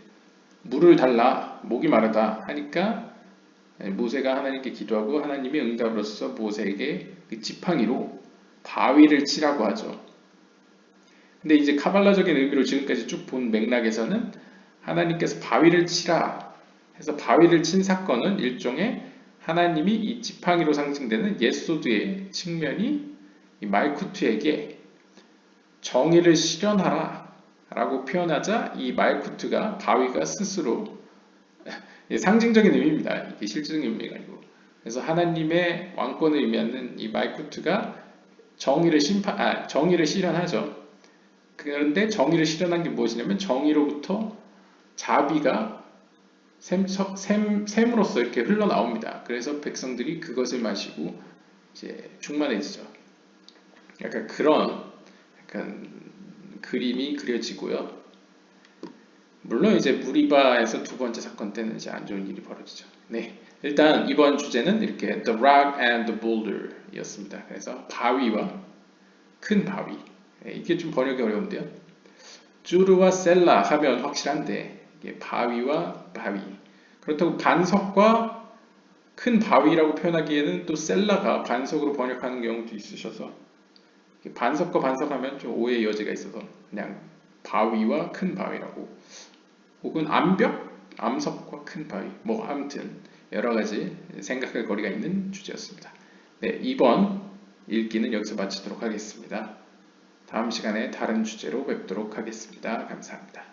물을 달라, 목이 마르다 하니까 모세가 하나님께 기도하고 하나님의 응답으로서 모세에게 그 지팡이로 바위를 치라고 하죠. 근데 이제 카발라적인 의미로 지금까지 쭉 본 맥락에서는 하나님께서 바위를 치라 해서 바위를 친 사건은 일종의 하나님이 이 지팡이로 상징되는 예소드의 측면이 이 말쿠트에게 정의를 실현하라 라고 표현하자 이 말쿠트가, 바위가 스스로 상징적인 의미입니다. 이게 실질적인 의미가 아니고. 그래서 하나님의 왕권을 의미하는 이 말쿠트가 정의를 실현하죠. 그런데 정의를 실현한 게 무엇이냐면 정의로부터 자비가 샘으로써 이렇게 흘러나옵니다. 그래서 백성들이 그것을 마시고 이제 충만해지죠. 약간 그런 그림이 그려지고요. 물론 이제 무리바에서 두 번째 사건 때는 이제 안 좋은 일이 벌어지죠. 네, 일단 이번 주제는 이렇게 The Rock and the Boulder 이었습니다. 그래서 바위와 큰 바위. 이게 좀 번역이 어려운데요. 쭈르와 셀라 하면 확실한데 이게 바위와 바위. 그렇다고 반석과 큰 바위라고 표현하기에는 또 셀라가 반석으로 번역하는 경우도 있으셔서 반석과 반석하면 좀 오해의 여지가 있어서 그냥 바위와 큰 바위라고, 혹은 암벽, 암석과 큰 바위, 뭐 아무튼 여러 가지 생각할 거리가 있는 주제였습니다. 네, 이번 읽기는 여기서 마치도록 하겠습니다. 다음 시간에 다른 주제로 뵙도록 하겠습니다. 감사합니다.